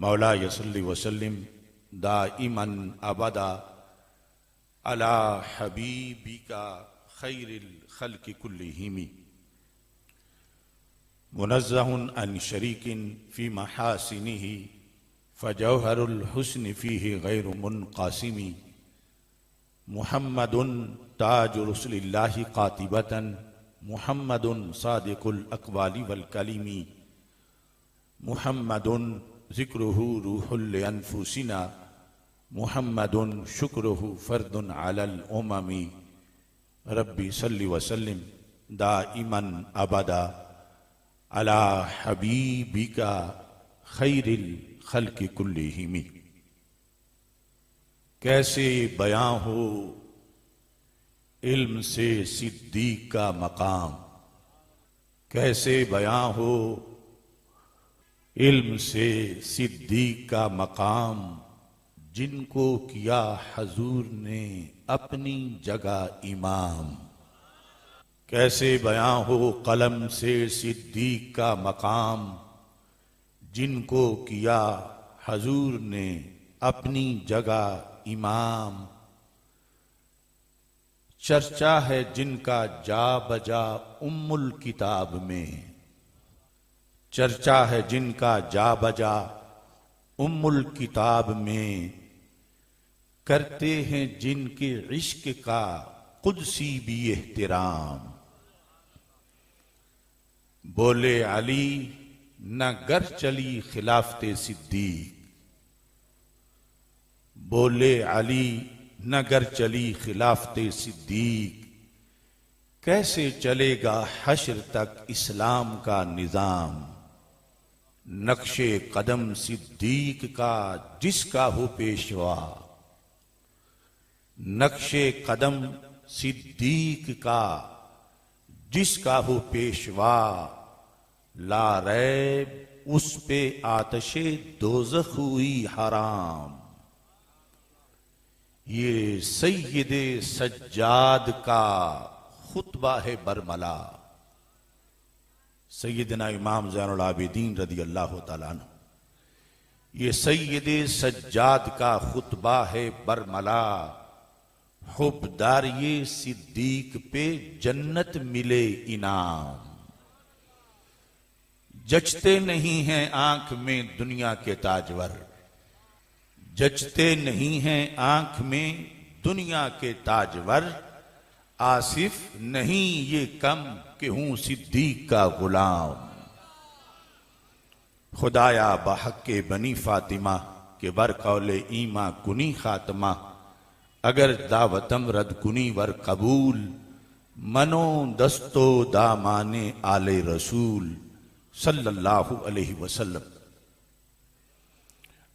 मौला यसल्लि वसल्लिम दाइमन अबदा अला हबीबिका खैरिल खल्क़ि कुल्लिहिम मुनज़्ज़हुन अन शरीकिन फी महासिनिही फजौहरुल हुस्न फीहि गैरु मुनक़ासिमी मुहम्मदुन ताजु रसूलिल्लाहि क़ातिबतन मुहम्मदुन सादिकुल अक़वालि वल कलिमी मुहम्मदुन ज़िक्रुहु रूहुल अनफुसिना मुहम्मदुन शुक्रुहु फ़र्दुन अलल उममी रब्बी सल्लि वसल्लिम दाइमन अबदा अला हबीबिका खैरिल खल्क़ि कुल्लिहिम। कैसे बयां हो इल्म से सिद्दीक का मकाम, कैसे बयां हो इल्म से सिद्दीक का मकाम, जिनको किया हजूर ने अपनी जगह इमाम। कैसे बयां हो कलम से सिद्दीक का मकाम, जिनको किया हजूर ने अपनी जगह इमाम। चर्चा है जिनका जा बजा उम्मुल किताब में, चर्चा है जिनका जा बजा उम्मुल किताब में, करते हैं जिनके इश्क का कुदसी भी एहतिराम। बोले अली न गर चली खिलाफते सिद्दीक, बोले अली न गर चली खिलाफते सिद्दीक, कैसे चलेगा हश्र तक इस्लाम का निजाम। नक्शे कदम सिद्दीक का जिसका हो पेशवा, नक्शे कदम सिद्दीक का जिसका हो पेशवा, ला रैब उस पे आतशे दोज़ख हुई हराम। ये सैयदे सज्जाद का खुतबा है बरमला। सैयदना इमाम ज़ैनुल आबिदीन रज़ी अल्लाह तआला अन्हु, ये सैयदे सज्जाद का खुतबा है बरमला। हुब्बदार ये सिद्दीक पे जन्नत मिले इनाम। जचते नहीं हैं आंख में दुनिया के ताजवर, जचते नहीं हैं आंख में दुनिया के ताजवर। आसिफ नहीं ये कम कि हूं सिद्दीक का गुलाम। खुदाया बहक के बनी फातिमा के बर कौले ईमा कुनी खातमा, अगर दावतम रद कुनी वर कबूल, मनो दस्तो दामाने आले रसूल सल्लल्लाहु अलैहि वसल्लम।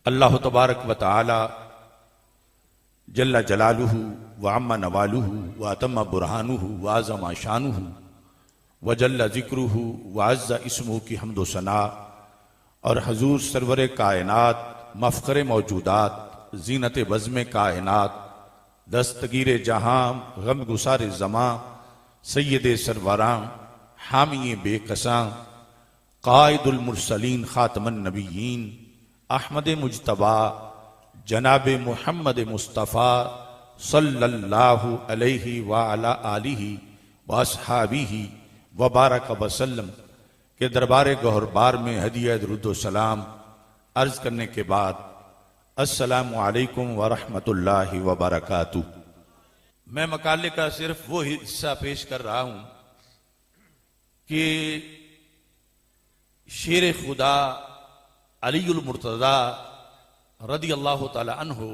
अल्लाह तबारक व तआला जल्ला जलालुहु व अम्मा नवालुहु व अतम्मा बुरहानुहु व आज़मा शानुहु व जल्ला ज़िक्रुहु व अज़्ज़ा इस्मुहु की हम्दो सना, और हजूर सरवर कायनात मफ़ख़रे मौजूदात ज़ीनत बज़्म कायनात दस्तगीर जहां गम गुसार ज़मां सैयदे सरवरां हामिए बेकसां कायदुल मुरसलीन खातमन नबीयीन अहमद मुज्तबा जनाब मुहम्मद मुस्तफ़ा सल्लल्लाहु अलैहि व अला आलिहि व अस्हाबिहि व बारक वसल्लम के दरबार गौहरबार में हदिया दुरूद सलाम अर्ज करने के बाद अस्सलामु अलैकुम व रहमतुल्लाहि व बरकातुहू। मैं मकाले का सिर्फ वो हिस्सा पेश कर रहा हूं कि शेर खुदा अलीउल मुर्तज़ा रदी अल्लाह ताला अन्हु,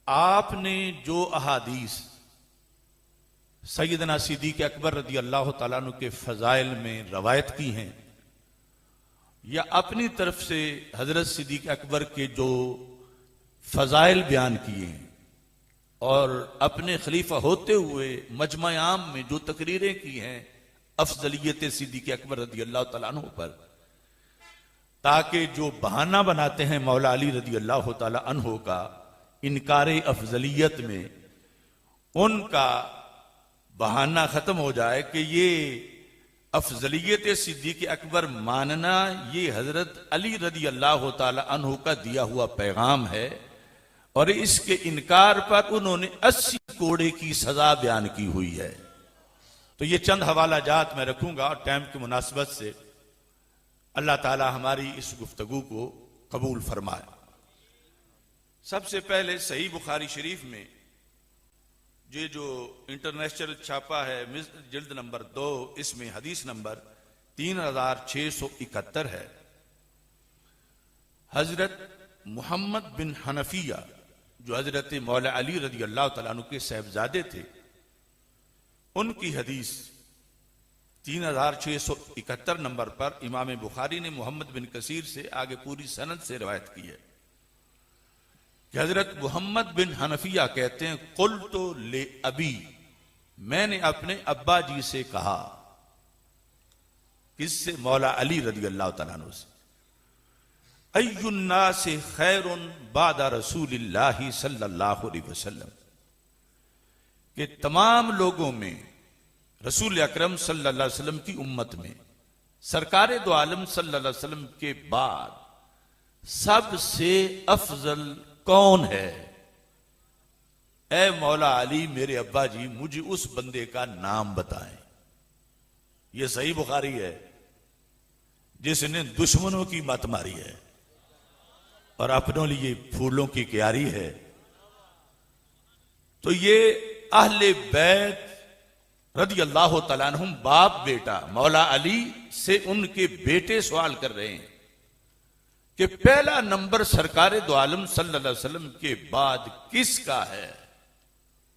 आपने जो अहादीस सैयदना सिद्दीक़ अकबर रदी अल्लाह ताला अन्हु के फजाइल में रवायत की हैं, या अपनी तरफ से हजरत सिद्दीक़ अकबर के जो फजाइल बयान किए हैं, और अपने खलीफा होते हुए मजमा आम में जो तकरीरें की हैं अफजलियत सिद्दीक़ अकबर रदी अल्लाह तआला अन्हु पर, ताकि जो बहाना बनाते हैं मौला अली रदी अल्लाह तआला अन्हु का इनकार अफजलियत में, उनका बहाना खत्म हो जाए कि ये अफजलियत सिद्दीक़ अकबर मानना ये हजरत अली रदी अल्लाह ताला अन्हु का दिया हुआ पैगाम है, और इसके इनकार पर उन्होंने 80 कोड़े की सजा बयान की हुई है। तो ये चंद हवाला जात मैं रखूंगा, और टाइम की मुनासिबत से अल्लाह ताला हमारी इस गुफ्तगू को कबूल फरमाए। सबसे पहले सही बुखारी शरीफ में ये जो इंटरनेशनल छापा है जिल्द नंबर 2, इसमें हदीस नंबर 3671 है। हजरत मोहम्मद बिन हनफिया जो हजरत मौला अली रजी अल्लाह तआला अन्हु के साहबजादे थे, उनकी हदीस 3671 नंबर पर इमाम बुखारी ने मोहम्मद बिन कसीर से आगे पूरी सनद से रिवायत की है कि हजरत मोहम्मद बिन हनफिया कहते हैं, कुल तो ले अबी, मैंने अपने अब्बा जी से कहा, किससे? मौला अली रजी अल्लाह तआला अन्हु से, अय्युन्नासि खैरुन बादा रसूलिल्लाहि सल्लल्लाहु अलैहि वसल्लम, कि तमाम लोगों में रसूल अकरम सल्लल्लाहु अलैहि वसल्लम की उम्मत में सरकार दो आलम सल्लल्लाहु अलैहि वसल्लम के बाद सबसे अफजल कौन है? ए मौला अली मेरे अब्बा जी, मुझे उस बंदे का नाम बताएं। यह सही बुखारी है जिसने दुश्मनों की मत मारी है और अपनों लिए फूलों की क्यारी है। तो ये अहले बैत रदी अल्लाह तआला अन्हुम बाप बेटा मौला अली से उनके बेटे सवाल कर रहे हैं कि पहला नंबर सरकार दो आलम सल्लल्लाहु अलैहि वसल्लम के बाद किसका है?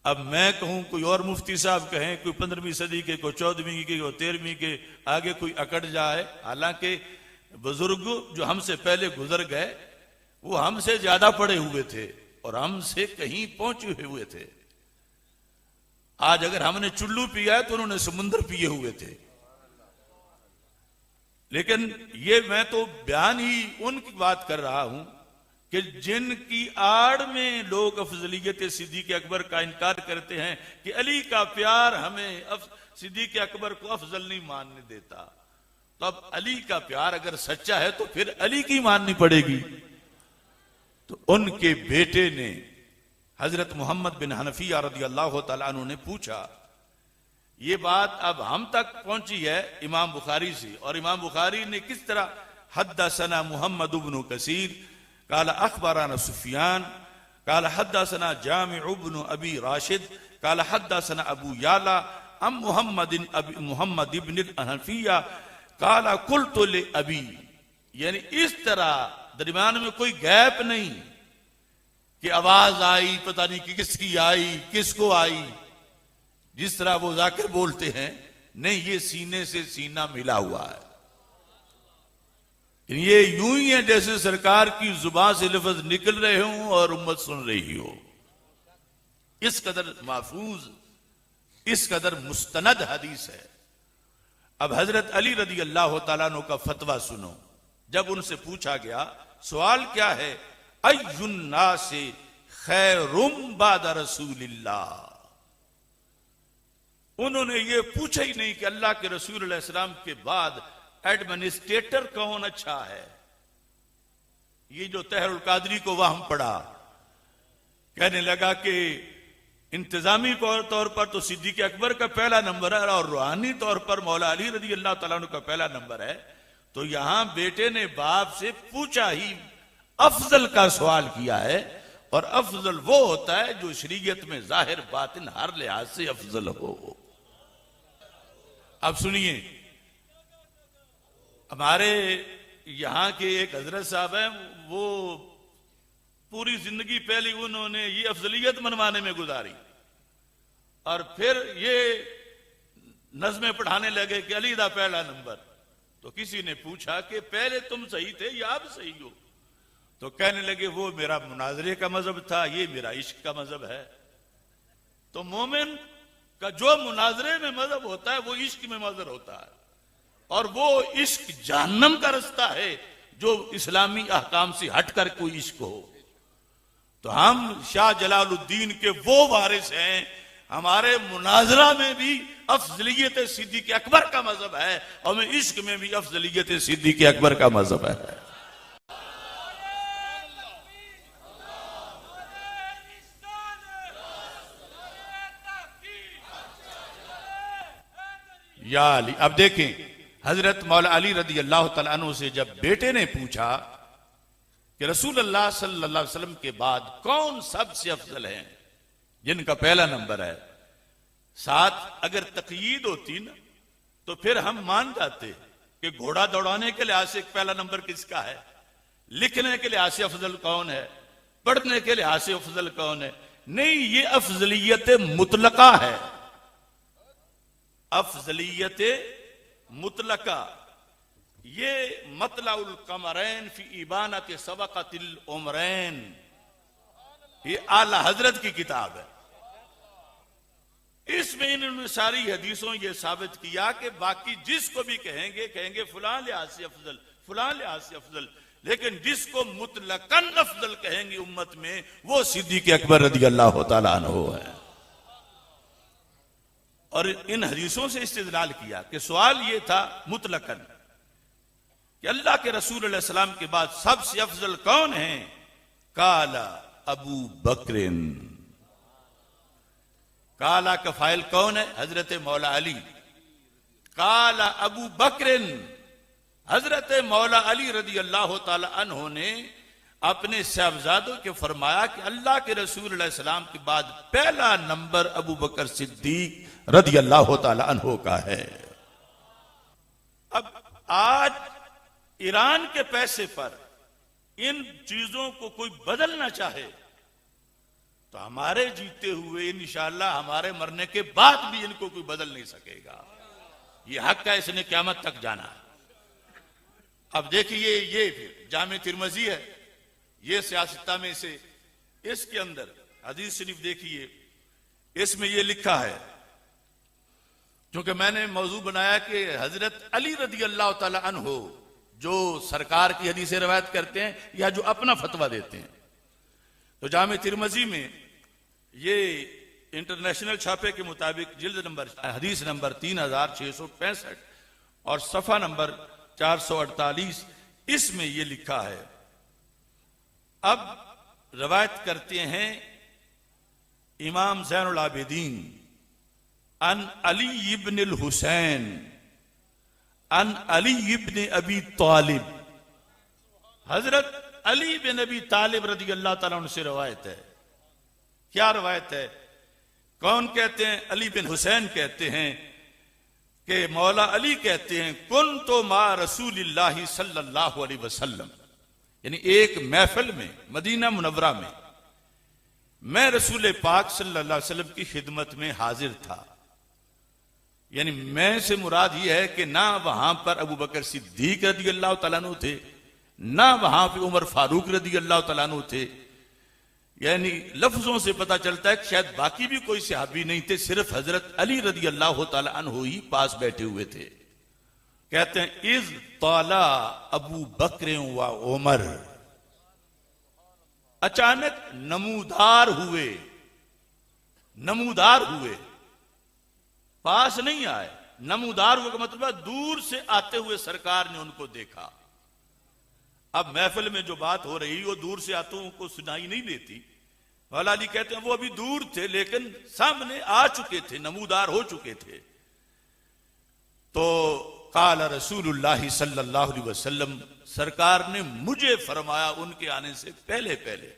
अब मैं कहूं, कोई और मुफ्ती साहब कहें, कोई 15वीं सदी के, कोई 14वीं के, कोई 13वीं के, आगे कोई अकड़ जाए। हालांकि बुजुर्ग जो हमसे पहले गुजर गए वो हमसे ज्यादा पढ़े हुए थे और हमसे कहीं पहुंचे हुए थे। आज अगर हमने चुल्लू पिया है तो उन्होंने समुद्र पिए हुए थे। लेकिन ये मैं तो बयान ही उनकी बात कर रहा हूं कि जिनकी आड़ में लोग अफजलियत सिद्दीक़ अकबर का इनकार करते हैं कि अली का प्यार हमें सिद्दीक़ अकबर को अफजल नहीं मानने देता। तो अब अली का प्यार अगर सच्चा है तो फिर अली की माननी पड़ेगी। तो उनके बेटे ने हजरत मोहम्मद बिन हनफिया रदी अल्लाह तआला अन्हु ने पूछा। ये बात अब हम तक पहुंची है इमाम बुखारी से, और इमाम बुखारी ने किस तरह हद्दसना मोहम्मद इब्न कसीर काला अखबराना सुफियान काला हद्दसना जामिअ इब्न अबी राशिद काला हद्दसना अबू याला अम मोहम्मद इब्न हनफिया काला कुल्तु ले अबी, यानी इस तरह दरमियान में कोई गैप नहीं कि आवाज आई पता नहीं कि किसकी आई किसको आई, जिस तरह वो जाकिर बोलते हैं। नहीं, ये सीने से सीना मिला हुआ है। ये यूं ही है जैसे सरकार की जुबान से लफ्ज निकल रहे हों और उम्मत सुन रही हो। इस कदर महफूज, इस कदर मुस्तनद हदीस है। अब हजरत अली रदी अल्लाह तआला अन्हु का फतवा सुनो। जब उनसे पूछा गया, सवाल क्या है, अय्युन्नासि खैरुम बादा रसूलिल्लाह, उन्होंने ये पूछा ही नहीं कि अल्लाह के रसूल अलैहि सलाम के बाद एडमिनिस्ट्रेटर कौन अच्छा है। ये जो तहरुल कादरी को वहम पड़ा, कहने लगा कि इंतजामी तौर पर तो सिद्दीक़ अकबर का पहला नंबर है और रूहानी तौर पर मौला अली रज़ी अल्लाह तआला अन्हु का पहला नंबर है। तो यहां बेटे ने बाप से पूछा ही अफजल का सवाल किया है, और अफजल वो होता है जो शरीयत में जाहिर बातिन हर लिहाज से अफजल हो। अब सुनिए, हमारे यहां के एक हजरत साहब हैं, वो पूरी जिंदगी पहले उन्होंने ये अफजलियत मनवाने में गुजारी और फिर ये नज़्में पढ़ाने लगे कि अली दा पहला नंबर। तो किसी ने पूछा कि पहले तुम सही थे या अब सही हो? तो कहने लगे वो मेरा मुनाजरे का मजहब था, ये मेरा इश्क का मजहब है। तो मोमिन का जो मुनाजरे में मजहब होता है वो इश्क में मजहब होता है, और वो इश्क जहन्नम का रास्ता है जो इस्लामी अहकाम से हटकर कोई इश्क हो। तो हम शाह जलालुद्दीन के वो वारिस हैं, हमारे मुनाजरा में भी अफजलियत सिद्दीक़ अकबर का मजहब है और में इश्क में भी अफजलियत सिद्दीक़ अकबर का मजहब है। या अली। अब देखें, हजरत मौला अली रदी अल्लाह तआला अन्हु से जब बेटे ने पूछा कि रसूल अल्लाह सल्लल्लाहु अलैहि वसल्लम के बाद कौन सबसे अफजल है, जिनका पहला नंबर है, साथ अगर तकयीद होती ना तो फिर हम मान जाते कि घोड़ा दौड़ाने के लिहाज से पहला नंबर किसका है, लिखने के लिहाज से अफजल कौन है, पढ़ने के लिहाज से अफजल कौन है। नहीं, ये अफजलियत मुतलका है, अफजलियत मुतलका। ये मतलाउल कमरैन फी इबानत सबक़तिल उमरैन, ये आला हजरत की किताब है। इसमें इन्होंने सारी हदीसों ये साबित किया कि बाकी जिसको भी कहेंगे फलां लिहाज से अफजल, फलां लिहाज से अफजल, लेकिन जिसको मुतलकन अफजल कहेंगे उम्मत में वो सिद्दीक़ अकबर रज़ी अल्लाह तआला अन्हु है। और इन हदीसों से इस्तेदलाल किया कि सवाल ये था मुतलकन कि अल्लाह के रसूल अलैहि सलाम के बाद सबसे अफजल कौन है, काला अबू बकरिन। काला का फाइल कौन है, हजरत मौला अली। काला अबू बकरिन, हजरत मौला अली रदी अल्लाह तआला अन्हु ने अपने साहबजादों के फरमाया कि अल्लाह के रसूल अलैहि सलाम के बाद पहला नंबर अबू बकर सिद्दीक रदी अल्लाह तआला अन्हु का है। अब आज ईरान के पैसे पर इन चीजों को कोई बदलना चाहे तो हमारे जीते हुए इंशाअल्लाह हमारे मरने के बाद भी इनको कोई बदल नहीं सकेगा। ये हक है, इसने क़यामत तक जाना। अब देखिए, ये फिर जामे तिरमिज़ी है, ये सियासता में से, इसके अंदर हदीस शरीफ देखिए, इसमें ये लिखा है, क्योंकि मैंने मौजू बनाया कि हजरत अली रदी अल्लाह तआला अन्हु जो सरकार की हदीसें रवायत करते हैं या जो अपना फतवा देते हैं, तो जामे तिरमिज़ी में ये इंटरनेशनल छापे के मुताबिक जिल्द नंबर हदीस नंबर 3665 और सफा नंबर 448, इसमें ये लिखा है। अब रवायत करते हैं इमाम ज़ैनुल आबिदीन अन अली इब्न अल हुसैन अन अली इब्न अबी तालिब, हजरत अली बिन अबी तालिब रज़ी अल्लाह तआला अन्हु से रवायत है। क्या रवायत है, कौन कहते हैं, अली बिन हुसैन कहते हैं कि मौला अली कहते हैं कुन्तु मा रसूलिल्लाहि सल्लल्लाहु अलैहि वसल्लम, यानी एक महफिल में मदीना मुनव्वरा में मैं रसूल पाक सल्लल्लाहु अलैहि वसल्लम की खिदमत में हाजिर था। यानी मैं से मुराद यह है कि ना वहां पर अबू बकर सिद्दीक रज़ी अल्लाह तआला अन्हु थे, ना वहां पे उमर फारूक रज़ी अल्लाह तआला अन्हु थे। यानी लफ्जों से पता चलता है कि शायद बाकी भी कोई सहाबी नहीं थे, सिर्फ हजरत अली रज़ी अल्लाह तआला अन्हु ही पास बैठे हुए थे। कहते हैं इज ताला अबू बकर व उमर, अचानक नमूदार हुए, नमूदार हुए, पास नहीं आए। नमूदार हुए का मतलब है दूर से आते हुए सरकार ने उनको देखा। अब महफिल में जो बात हो रही वो दूर से आते को सुनाई नहीं देती। मौला अली कहते हैं वो अभी दूर थे लेकिन सामने आ चुके थे, नमूदार हो चुके थे। तो काला रसूलुल्लाह सल्लल्लाहु अलैहि वसल्लम, सरकार ने मुझे फरमाया उनके आने से पहले पहले,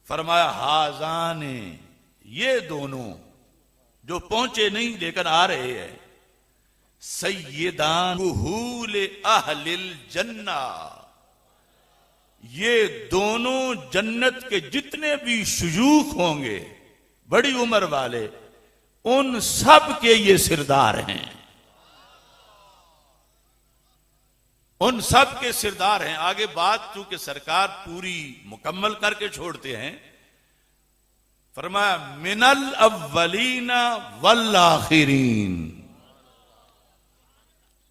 फरमाया हाजाने, ये दोनों जो पहुंचे नहीं लेकर आ रहे हैं, सय्यदान कुहूल अहलिल जन्ना, ये दोनों जन्नत के जितने भी शुयूख होंगे, बड़ी उम्र वाले, उन सब के ये सिरदार हैं, उन सब के सिरदार हैं। आगे बात चूंकि सरकार पूरी मुकम्मल करके छोड़ते हैं, फरमाया मिनल अव्वलीना वल आखिरीन।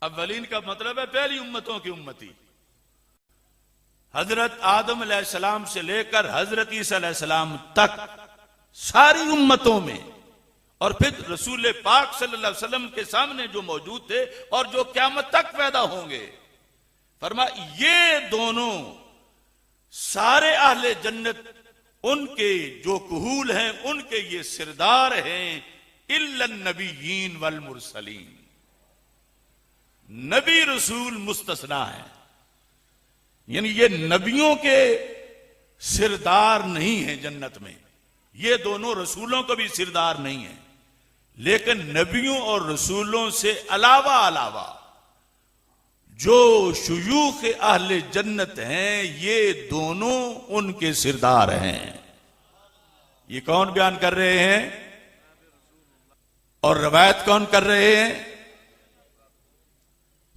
अव्वलीन का मतलब है पहली उम्मतों की उम्मती, हजरत आदम अलैहिस्सलाम से लेकर हजरत ईसा अलैहिस्सलाम तक सारी उम्मतों में, और फिर रसूल पाक सल्लल्लाहु अलैहि वसल्लम के सामने जो मौजूद थे और जो क़यामत तक पैदा होंगे। फरमा ये दोनों सारे अहले जन्नत, उनके जो कुहूल हैं, उनके ये सिरदार हैं, इल्लन नबीयीन वल मुरसलीन। नबी रसूल मुस्तस्ना है, यानी ये नबियों के सिरदार नहीं है जन्नत में। ये दोनों रसूलों को भी सिरदार नहीं है, लेकिन नबियों और रसूलों से अलावा जो शुयूख अहले जन्नत हैं, ये दोनों उनके सिरदार हैं। ये कौन बयान कर रहे हैं और रवायत कौन कर रहे हैं?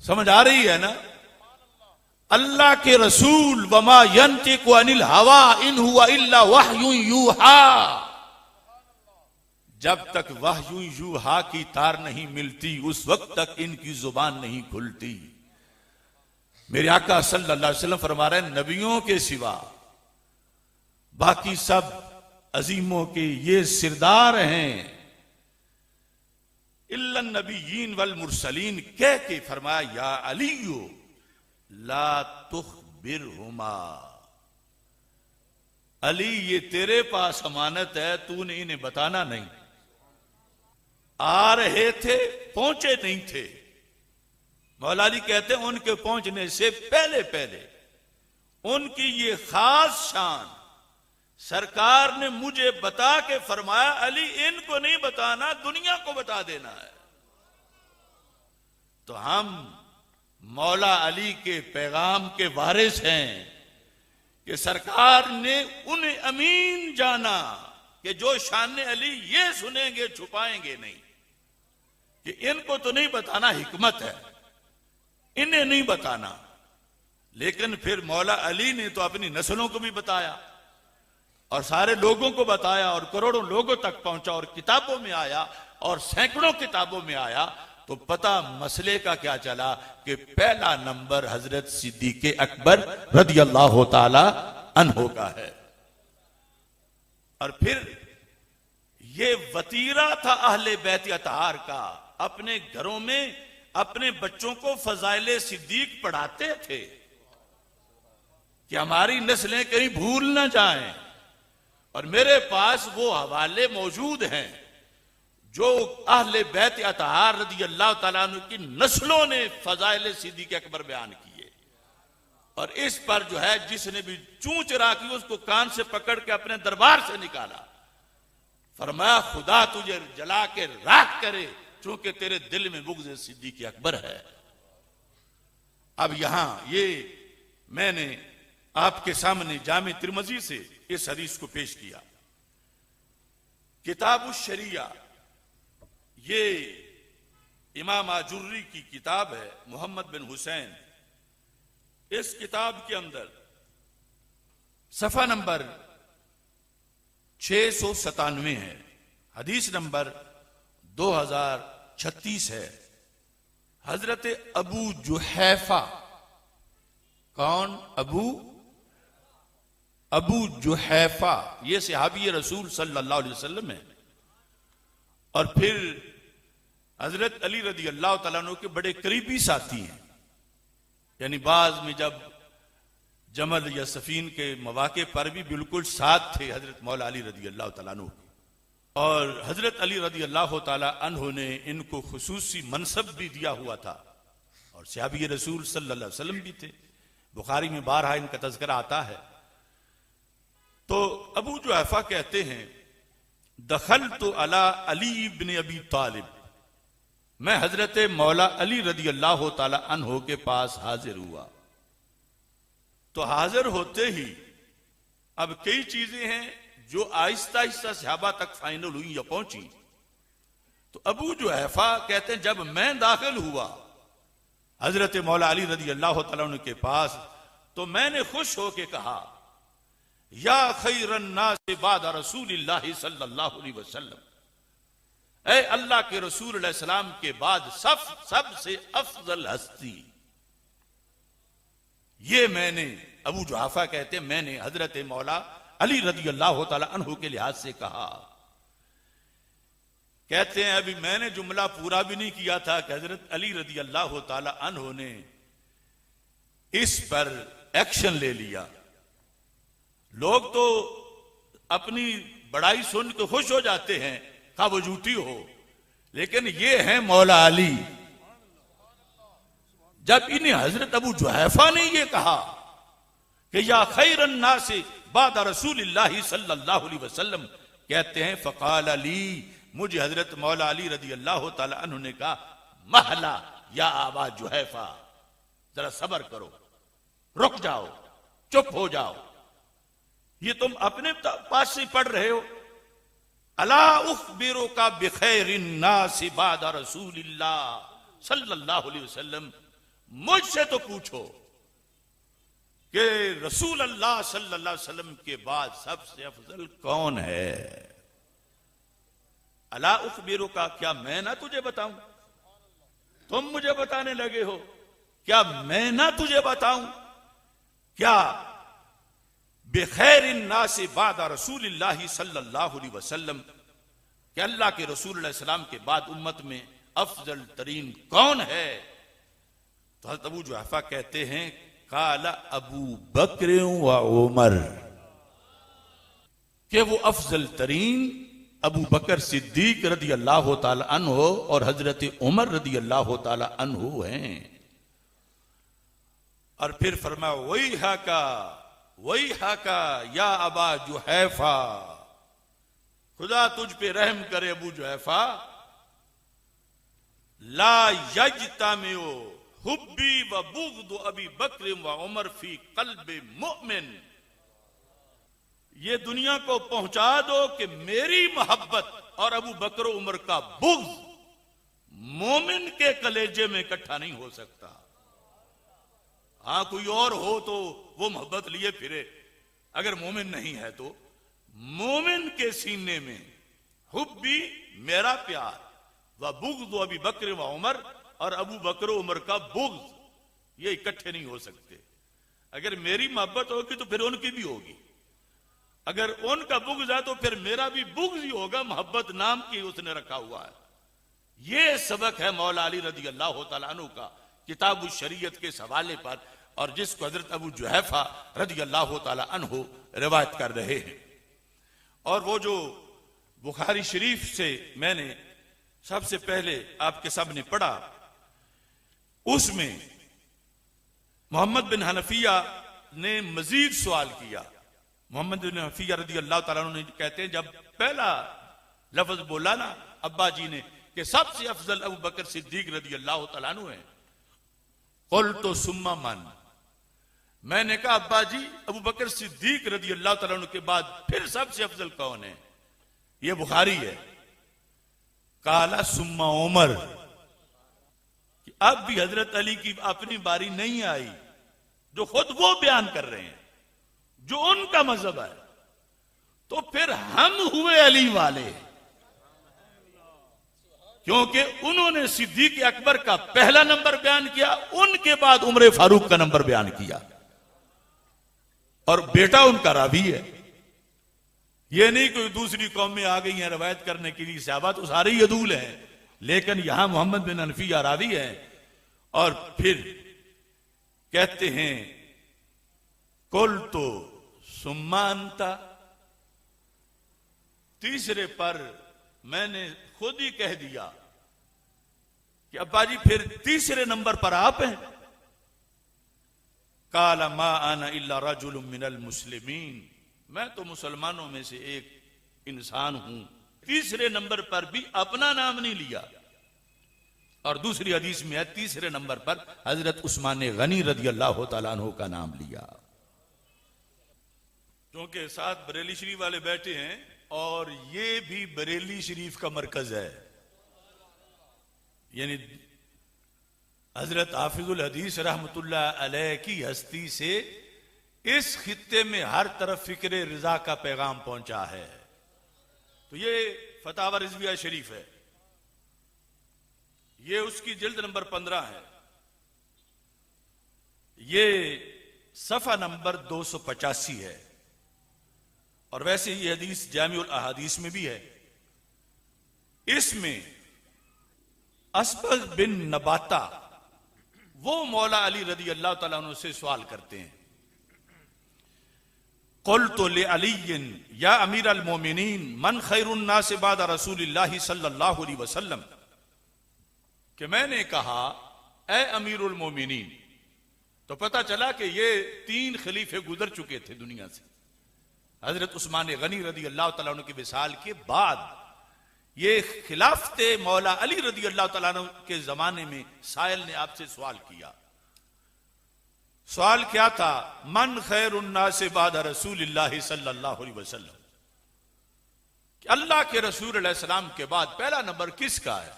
समझ आ रही है ना? अल्लाह के रसूल वमा यंतिकु अनिल हवा इन हुआ इल्ला वह्यु यूहा। जब तक वह्यु यूहा की तार नहीं मिलती, उस वक्त तक इनकी जुबान नहीं खुलती। मेरे आका सल्लल्लाहु अलैहि वसल्लम फरमा रहे हैं, नबियों के सिवा बाकी सब अजीमों के ये सिरदार हैं। इल्लन नबीयीन वल मुरसलीन कह के फरमाया, या अलीयो ला तुखबिरहुमा। अली ये तेरे पास अमानत है, तूने इन्हें बताना नहीं। आ रहे थे, पहुंचे नहीं थे। मौला अली कहते हैं उनके पहुंचने से पहले पहले उनकी ये खास शान सरकार ने मुझे बता के फरमाया, अली इनको नहीं बताना, दुनिया को बता देना है। तो हम मौला अली के पैगाम के वारिस हैं कि सरकार ने उन्हें अमीन जाना कि जो शान अली ये सुनेंगे, छुपाएंगे नहीं, कि इनको तो नहीं बताना, हिकमत है, इन्हें नहीं बताना। लेकिन फिर मौला अली ने तो अपनी नस्लों को भी बताया और सारे लोगों को बताया और करोड़ों लोगों तक पहुंचा और किताबों में आया और सैकड़ों किताबों में आया। तो पता मसले का क्या चला कि पहला नंबर हजरत सिद्दीक़ अकबर रदियल्लाहु ताला अन्हु का है। और फिर ये वतीरा था अहले बैत अतहार का। अपने घरों में अपने बच्चों को फजाइले सिद्दीक पढ़ाते थे कि हमारी नस्लें कहीं भूल ना जाएं। और मेरे पास वो हवाले मौजूद हैं जो अहले बैत अतहार रदियल्लाहु ताला अन्हु की नस्लों ने फजाइले सिद्दीक अकबर बयान किए। और इस पर जो है जिसने भी चूं चरा की उसको कान से पकड़ के अपने दरबार से निकाला। फरमाया खुदा तुझे जला के राख करे, चूंकि तेरे दिल में बुग़्ज़ सिद्दीक अकबर है। अब यहां ये मैंने आपके सामने जामे तिरमिज़ी से इस हदीस को पेश किया। किताबुश शरिया, ये इमाम आजुर्री की किताब है, मोहम्मद बिन हुसैन। इस किताब के अंदर सफा नंबर 697 है, हदीस नंबर 2036 है। हजरत अबू जुहैफा, कौन? अबू जुहैफा, ये सहाबी रसूल सल्लल्लाहु अलैहि वसल्लम है। और फिर हजरत अली रदी अल्लाह तआला अन्हु के बड़े करीबी साथी हैं। यानी बाज में जब जमल या सफीन के मौके पर भी बिल्कुल साथ थे हजरत मौला अली रदी अल्लाह तआला अन्हु। और हजरत अली रदी अल्लाह तआला अन्हु ने इनको खुसूसी मनसब भी दिया हुआ था और सहाबी रसूल सल्लल्लाहु अलैहि वसल्लम भी थे। बुखारी में बारहा इनका तज़किरा आता है। तो अबू जुहैफा कहते हैं, दखल तो अला अली इब्न अबी तालिब, मैं हजरत मौला अली रदी अल्लाह ताला अन्हो के पास हाजिर हुआ। तो हाजिर होते ही अब कई चीजें हैं जो आहिस्ता आहिस्ता सहाबा तक फाइनल हुई या पहुंची। तो अबू जुहैफा कहते हैं, जब मैं दाखिल हुआ हजरत मौला अली रदी अल्लाह ताला अन्हु के पास, तो मैंने खुश होकर कहा, या खैरन नास बाद रसूलिल्लाह सल्लल्लाहु अलैहि वसल्लम, ऐ अल्लाह के रसूल अलैहि सलाम के बाद सबसे अफजल हस्ती। ये मैंने, अबू जुहैफा कहते हैं, मैंने हजरत मौला अली रदी अल्लाह ताला अन्हु के लिहाज से कहा। कहते हैं अभी मैंने जुमला पूरा भी नहीं किया था कि हजरत अली रदी अल्लाह ताला अन्हु ने इस पर एक्शन ले लिया। लोग तो अपनी बड़ाई सुन के खुश हो जाते हैं, खा वो झूठी हो, लेकिन ये है मौला अली। जब इन्हें हजरत अबू जुहैफा ने ये कहा कि या खैरन नासे बाद रसूलिल्लाह सल्लल्लाहु अलैहि वसल्लम, कहते हैं फकाल अली, मुझे हजरत मौला अली रदी अल्लाह ताला अन्हु ने कहा महला या आबा जुहैफा, जरा सबर करो, रुक जाओ, चुप हो जाओ, ये तुम अपने पास से पढ़ रहे हो। अला उखबिरो का बिखैरिन नासी बाद रसूलिल्लाह सल्लल्लाहु अलैहि वसल्लम, मुझसे तो पूछो कि रसूल अल्लाह सल्लल्लाहु अलैहि वसल्लम के बाद सबसे अफजल कौन है। अला उखबिरो का, क्या मैं ना तुझे बताऊं? तुम मुझे बताने लगे हो, क्या मैं ना तुझे बताऊं? क्या बेखैर नासे बादा रसूलिल्लाह सल्लल्लाहु अलैहि वसल्लम, कि अल्लाह के रसूल सलाम के बाद उम्मत में अफजल तरीन कौन है? तो हज़रत अबू जुहैफा कहते हैं काला अबू बकर व उमर, कि वो अफजल तरीन अबू बकर सिद्दीक रदी अल्लाह ताला अन्हु और हजरत उमर रदी अल्लाह ताला अन्हु हैं। और फिर फरमाया वही हाका या अबा जुहैफा, खुदा तुझ पे रहम करे अबू जुहैफा, ला यजतमिउ हुब्बी व बुग़्दु अबी बकर व उमर फी क़ल्बि मुमिन, ये दुनिया को पहुंचा दो कि मेरी मोहब्बत और अबू बकर उमर का बुग़्ज़ मोमिन के कलेजे में इकट्ठा नहीं हो सकता। हाँ, कोई और हो तो वो मोहब्बत लिए फिरे, अगर मोमिन नहीं है तो मोमिन के सीने में हुब्बी मेरा प्यार, व बुग़्ज़ अबी बकर व उमर, और अबू बकर उमर का बुग़्ज़, ये इकट्ठे नहीं हो सकते। अगर मेरी मोहब्बत होगी तो फिर उनकी भी होगी, अगर उनका बुग़्ज़ है तो फिर मेरा भी बुग़्ज़ ही होगा। मोहब्बत नाम की उसने रखा हुआ है। ये सबक है मौला अली रदी अल्लाह तआला अन्हु का किताब शरीयत के हवाले पर, और जिसको हजरत अबू जुहैफा रदी अल्लाह तआला अन्हु रिवायत कर रहे हैं। और वो जो बुखारी शरीफ से मैंने सबसे पहले आपके सामने पढ़ा, उसमें मोहम्मद बिन हनफिया ने मजीद सवाल किया। मोहम्मद बिन हनफिया रदी अल्लाह तआला अन्हु ने कहते हैं, जब पहला लफ्ज बोला ना अब्बा जी ने कि सबसे अफजल अबू बकर सिद्दीक रदी अल्लाह तआला अन्हु है, कुल तो सुम्मा मन, मैंने कहा अब्बा जी अबू बकर सिद्दीक रदी अल्लाह तआला अन्हु के बाद फिर सबसे अफजल कौन है? ये बुखारी है। काला सुम्मा उमर, कि अब भी हजरत अली की अपनी बारी नहीं आई, जो खुद वो बयान कर रहे हैं, जो उनका मजहब है, तो फिर हम हुए अली वाले, क्योंकि उन्होंने सिद्दीक अकबर का पहला नंबर बयान किया, उनके बाद उमर फारूक का नंबर बयान किया, और बेटा उनका रावी है। ये नहीं कोई दूसरी कौम में आ गई है रवायत करने के लिए, सहाबा तो सारे ही अदूल हैं, लेकिन यहां मोहम्मद बिन हनफिया रावी है। और फिर कहते हैं कुल तो सुम्मानता, तीसरे पर मैंने खुद ही कह दिया कि अब्बा जी फिर तीसरे नंबर पर आप हैं। काला मा आना इल्ला रजुलुम मिनल मुस्लिमीन, मैं तो मुसलमानों में से एक इंसान हूं। तीसरे नंबर पर भी अपना नाम नहीं लिया, और दूसरी हदीस में है तीसरे नंबर पर हजरत उस्मान गनी रदी अल्लाह तआला अन्हु का नाम लिया। क्योंकि साथ बरेली शरीफ वाले बैठे हैं, और ये भी बरेली शरीफ का मरकज है, यानी हजरत हाफिजुल हदीस रहमतुल्लाह अलैह की हस्ती से इस खित्ते में हर तरफ फिक्र रिजा का पैगाम पहुंचा है। तो ये फतावा रिजविया शरीफ है, ये उसकी जिल्द नंबर 15 है, ये सफा नंबर 285 है, और वैसे ये हदीस जामिउल अहादीस में भी है। इसमें असबग बिन नबाता वो मौला अली रदी अल्लाह तआला अन्हु से सवाल करते हैं, क़ुल्तु लिअलिय्यिन या अमीर अल मोमिनीन मन खैरुन नास बाद रसूलिल्लाह सल्लल्लाहु अलैहि वसल्लम, कि मैंने कहा ए अमीरुल मोमिनीन। तो पता चला कि ये 3 खलीफे गुजर चुके थे दुनिया से। हजरत उस्मान गनी रदी अल्लाह तआला अन्हु की विसाल के बाद ये खिलाफते मौला अली रदी अल्लाह तआला अन्हु के जमाने में साइल ने आपसे सवाल किया। सवाल क्या था? मन खैरुन नास बाद रसूलिल्लाह सल्लल्लाहु अलैहि वसल्लम, कि अल्लाह के रसूल अलैहि सलाम के बाद पहला नंबर किसका है?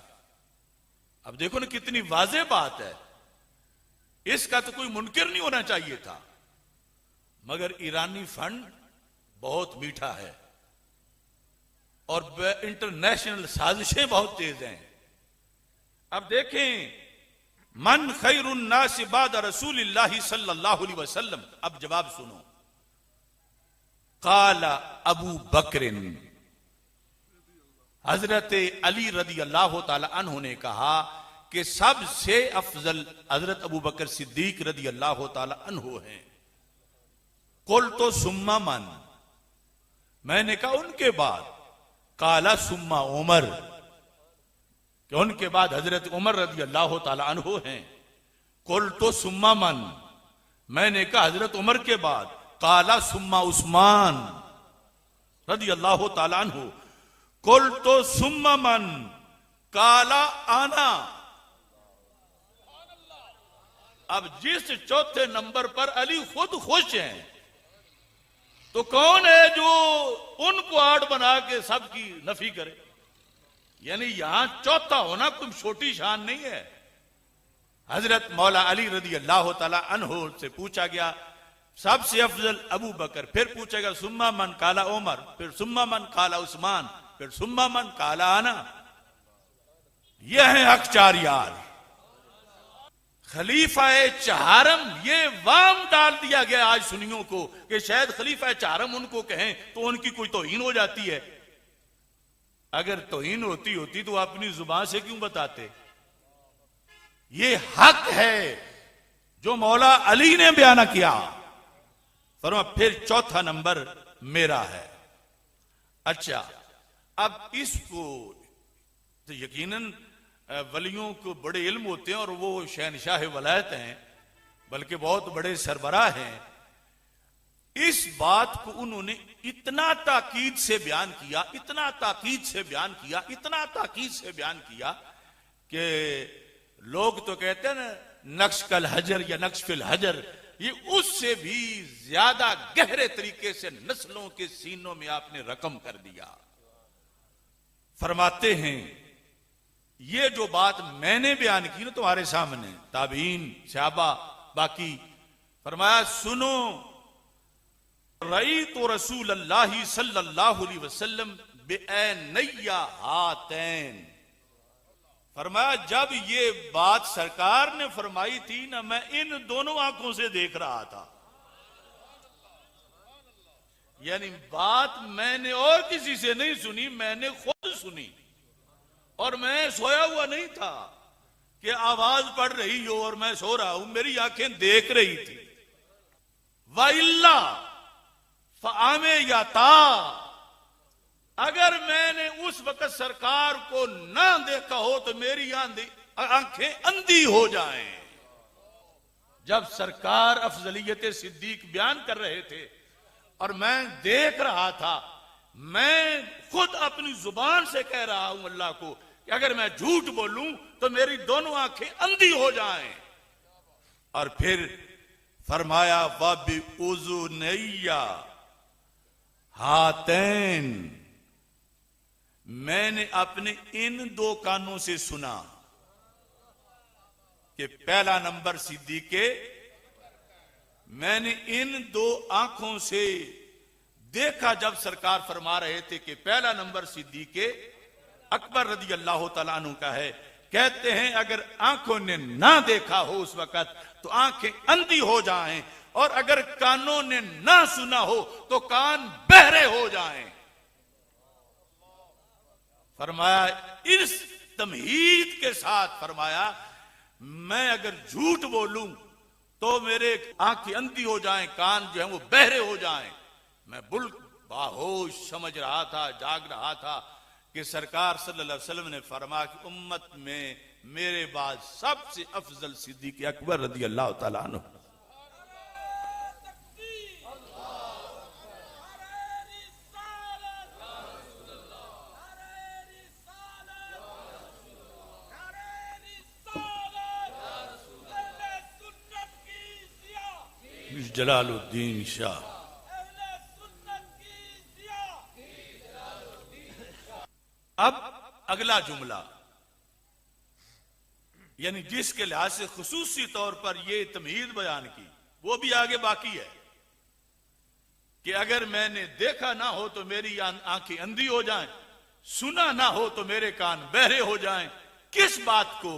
अब देखो ना कितनी वाज़ेह बात है, इसका तो कोई मुनकिर नहीं होना चाहिए था, मगर ईरानी फंड बहुत मीठा है और इंटरनेशनल साजिशें बहुत तेज हैं। अब देखें, मन खैरुन नास बाद रसूलिल्लाह सल्लल्लाहु अलैहि वसल्लम। अब जवाब सुनो। काला अबू बकरिन, हजरत अली रदी अल्लाह तआला अन्हु ने कहा कि सबसे अफजल हजरत अबू बकर सिद्दीक रदी अल्लाह तआला अन्हु हैं। कुल तो सुम्मा मन, मैंने कहा उनके बाद। काला सुम्मा उमर, कि उनके बाद हजरत उमर रदी अल्लाह तआला अन्हु हैं। कुल तो सुम्मा मन, मैंने कहा हजरत उमर के बाद। काला सुम्मा उस्मान रदी अल्लाह तआला अन्हु। कुल तो सुम्मा मन, काला आना। अब जिस चौथे नंबर पर अली खुद खुश हैं, तो कौन है जो उनको आड़ बना के सबकी नफी करे? यानी यहां चौथा होना कोई छोटी शान नहीं है। हजरत मौला अली रदी अल्लाह तआला अन्हु से पूछा गया सबसे अफजल अबू बकर, फिर पूछा गया सुम्मा मन, काला उमर, फिर सुम्मा मन, काला उस्मान, फिर सुम्मा मन, काला आना। यह है हक चार यार। खलीफा चारम, ये वाम डाल दिया गया आज सुन्नियों को कि शायद खलीफा चारम उनको कहें तो उनकी कोई तौहीन हो जाती है। अगर तौहीन होती तो अपनी जुबान से क्यों बताते? ये हक है जो मौला अली ने बयान किया। फरमा फिर चौथा नंबर मेरा है। अच्छा, अब इसको तो यकीनन वलियों को बड़े इल्म होते हैं और वो शहनशाह वलायत हैं, बल्कि बहुत बड़े सरबराह हैं। इस बात को उन्होंने इतना ताकीद से बयान किया, इतना ताकीद से बयान किया, इतना ताकीद से बयान किया कि लोग तो कहते हैं ना नक्श कल हजर या नक्श फिल हजर, ये उससे भी ज्यादा गहरे तरीके से नस्लों के सीनों में आपने रकम कर दिया। फरमाते हैं ये जो बात मैंने बयान की ना तुम्हारे सामने, ताबीन सहाबा बाकी, फरमाया सुनो, रई तो रसूल अल्लाह सल्लल्लाहु अलैहि वसल्लम बिअनैया हातैन। फरमाया जब ये बात सरकार ने फरमाई थी ना, मैं इन दोनों आंखों से देख रहा था। यानी बात मैंने और किसी से नहीं सुनी, मैंने खुद सुनी। और मैं सोया हुआ नहीं था कि आवाज पड़ रही हो और मैं सो रहा हूं, मेरी आंखें देख रही थी। वाइल्ला फ़आमे या ता, अगर मैंने उस वक्त सरकार को ना देखा हो तो मेरी आंखें अंधी हो जाएं। जब सरकार अफजलियत सिद्दीक बयान कर रहे थे और मैं देख रहा था, मैं खुद अपनी जुबान से कह रहा हूं अल्लाह को कि अगर मैं झूठ बोलूं तो मेरी दोनों आंखें अंधी हो जाएं। और फिर फरमाया वबि उज़ुनैया हातैन, मैंने अपने इन दो कानों से सुना कि पहला नंबर सिद्दीक के, मैंने इन दो आंखों से देखा जब सरकार फरमा रहे थे कि पहला नंबर सिद्दीक के अकबर रदी अल्लाह तआला अन्हु का है। कहते हैं अगर आंखों ने ना देखा हो उस वक्त तो आंखें अंधी हो जाएं, और अगर कानों ने ना सुना हो तो कान बहरे हो जाएं। फरमाया इस तमहीद के साथ, फरमाया मैं अगर झूठ बोलूं तो मेरे आंखें अंधी हो जाएं, कान जो है वो बहरे हो जाएं। मैं बाहोश समझ रहा था, जाग रहा था कि सरकार सल्लल्लाहु अलैहि वसल्लम ने फरमाया कि उम्मत में मेरे बाद सबसे अफजल सिद्दीक अकबर रज़ी अल्लाह तआला अन्हु। जलालुद्दीन शाह। अब अगला जुमला, यानी जिसके लिहाज से खुसूसी तौर पर यह तमहीद बयान की, वो भी आगे बाकी है कि अगर मैंने देखा ना हो तो मेरी आंखें अंधी हो जाएं, सुना ना हो तो मेरे कान बहरे हो जाएं। किस बात को?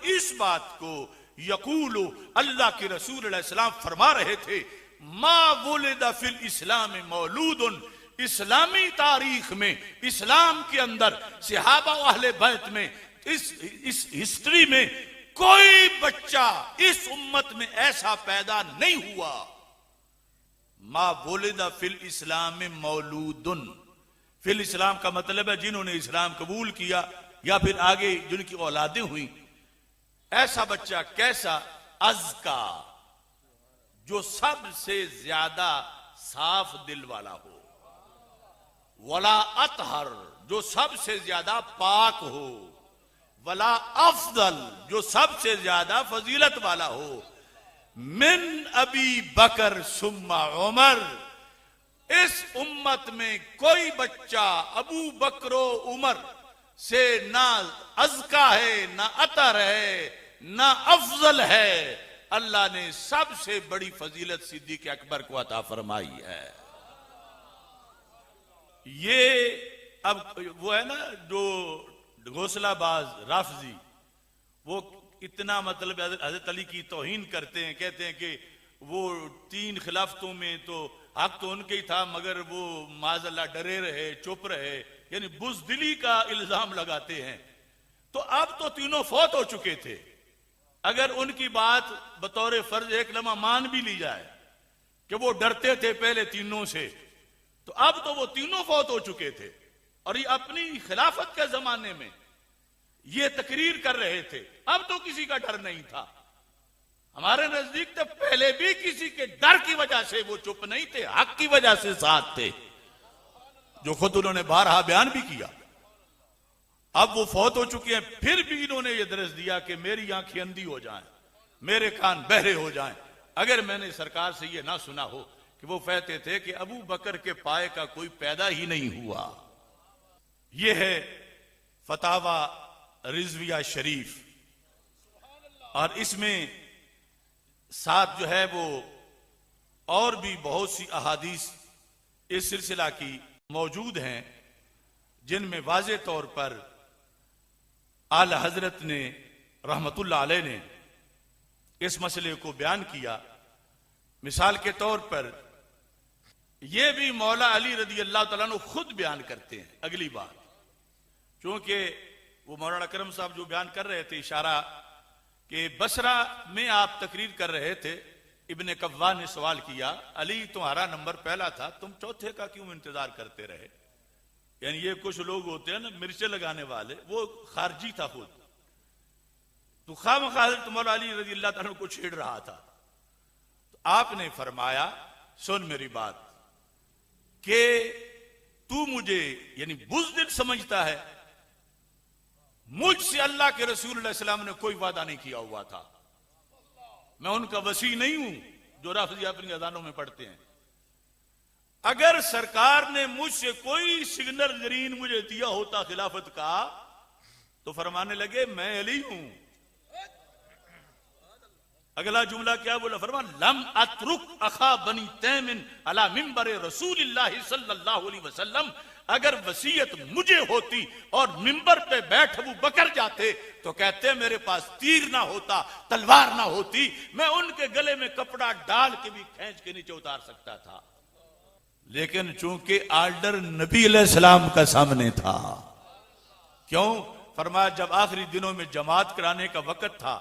इस बात को यकूलु, अल्लाह के रसूल अलैहि सलाम फरमा रहे थे, मा वुलिदा फिल इस्लाम मौलूदुन, इस्लामी तारीख में, इस्लाम के अंदर, सहाबा व अहले बैत में, इस हिस्ट्री में कोई बच्चा इस उम्मत में ऐसा पैदा नहीं हुआ। मा वुलिदा फिल इस्लाम मौलूदुन, फिल इस्लाम का मतलब है जिन्होंने इस्लाम कबूल किया या फिर आगे जिनकी औलादें हुई। ऐसा बच्चा कैसा? अज़का, जो सबसे ज्यादा साफ दिल वाला हो, वला अतहर, जो सबसे ज्यादा पाक हो, वला अफदल, जो सबसे ज्यादा फजीलत वाला हो, मिन अबी बकर सुम्मा उमर, इस उम्मत में कोई बच्चा अबू बकरो उमर से ना अज़का है, ना अतर है, ना अफजल है। अल्लाह ने सबसे बड़ी फजीलत सिद्दीक अकबर को अता फरमाई है। ये अब वो है ना जो घोसलाबाज राफजी, वो इतना मतलब हजरत अली की तौहीन करते हैं, कहते हैं कि वो 3 खिलाफतों में तो हक तो उनके ही था, मगर वो माज़अल्लाह डरे रहे, चुप रहे, यानी बुज़दिली का इल्जाम लगाते हैं। तो अब तो तीनों फौत हो चुके थे। अगर उनकी बात बतौर फर्ज एक लम्हा मान भी ली जाए कि वो डरते थे पहले तीनों से, तो अब तो वो तीनों फौत हो चुके थे और ये अपनी खिलाफत के जमाने में ये तकरीर कर रहे थे। अब तो किसी का डर नहीं था। हमारे नजदीक तो पहले भी किसी के डर की वजह से वो चुप नहीं थे, हक की वजह से साथ थे, जो खुद उन्होंने बारहा बयान भी किया। अब वो फौत हो चुके हैं, फिर भी इन्होंने ये दर्ज दिया कि मेरी आंखें अंधी हो जाएं, मेरे कान बहरे हो जाएं। अगर मैंने सरकार से ये ना सुना हो कि वो कहते थे कि अबू बकर के पाए का कोई पैदा ही नहीं हुआ। ये है फतावा रिजविया शरीफ, और इसमें साथ जो है वो और भी बहुत सी अहादीस इस सिलसिला की मौजूद हैं, जिनमें वाज़े तौर पर आला हजरत ने रहमतुल्लाह अलैह ने इस मसले को बयान किया। मिसाल के तौर पर यह भी मौला अली रदी अल्लाह तआला अन्हु खुद बयान करते हैं। अगली बात, क्योंकि वो मौलाना करम साहब जो बयान कर रहे थे इशारा कि बसरा में आप तकरीर कर रहे थे, इब्ने कव्वा ने सवाल किया, अली तुम्हारा नंबर पहला था, तुम चौथे का क्यों इंतजार करते रहे? यानी ये कुछ लोग होते हैं ना मिर्चे लगाने वाले, वो खारजी था खुद, तो खामखा हज़रत मौला अली रज़ी अल्लाह तआला को छेड़ रहा था। तो आपने फरमाया, सुन मेरी बात, कि तू मुझे यानी बुज़दिल समझता है, मुझसे अल्लाह के रसूल सल्लल्लाहु अलैहि वसल्लम ने कोई वादा नहीं किया हुआ था। मैं उनका वसी नहीं हूं जो राफजी अपनी अजानों में पढ़ते हैं। अगर सरकार ने मुझसे कोई सिग्नल जरीन मुझे दिया होता खिलाफत का, तो फरमाने लगे मैं अली हूं। अगला जुमला क्या बोला? फरमान लम अतरुक अखा बनी तैमिन अला मिंबर रसूलिल्लाह सल्लल्लाहु अलैहि वसल्लम, अगर वसीयत मुझे होती और मिंबर पे बैठ अबू बकर जाते तो कहते मेरे पास तीर ना होता, तलवार ना होती, मैं उनके गले में कपड़ा डाल के भी खींच के नीचे उतार सकता था। लेकिन चूंकि आर्डर नबी अलैहिस्सलाम का सामने था क्यों? फरमाया जब आखिरी दिनों में जमात कराने का वक्त था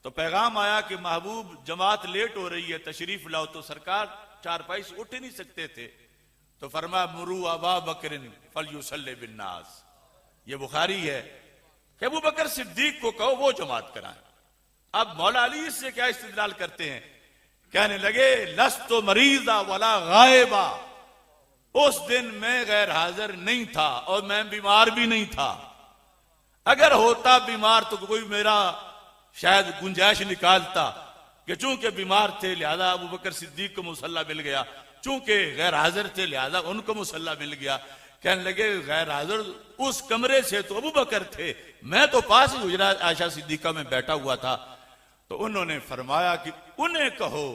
तो पैगाम आया कि महबूब जमात लेट हो रही है, तशरीफ लाओ। तो सरकार चारपाई से उठ ही नहीं सकते थे, तो फरमाया मुरू अबा बकरिन फलयुसल्ली बिन्नास। ये बुखारी है कि अबू बकर सिद्दीक को कहो वो जमात कराए। अब मौला अली इससे क्या इस्तिदलाल करते हैं? कहने लगे लस्तो मरीजा वला गायबा, उस दिन मैं गैर हाजिर नहीं था और मैं बीमार भी नहीं था। अगर होता बीमार तो कोई मेरा शायद गुंजाइश निकालता कि चूंकि बीमार थे लिहाजा अबू बकर सिद्दीक को मुसल्ला मिल गया, चूंकि गैर हाजिर थे लिहाजा उनको मुसल्ला मिल गया। कहने लगे गैर हाजिर उस कमरे से तो अबू बकर थे, मैं तो पास ही हुजरा आयशा सिद्दीका में बैठा हुआ था। तो उन्होंने फरमाया कि उन्हें कहो,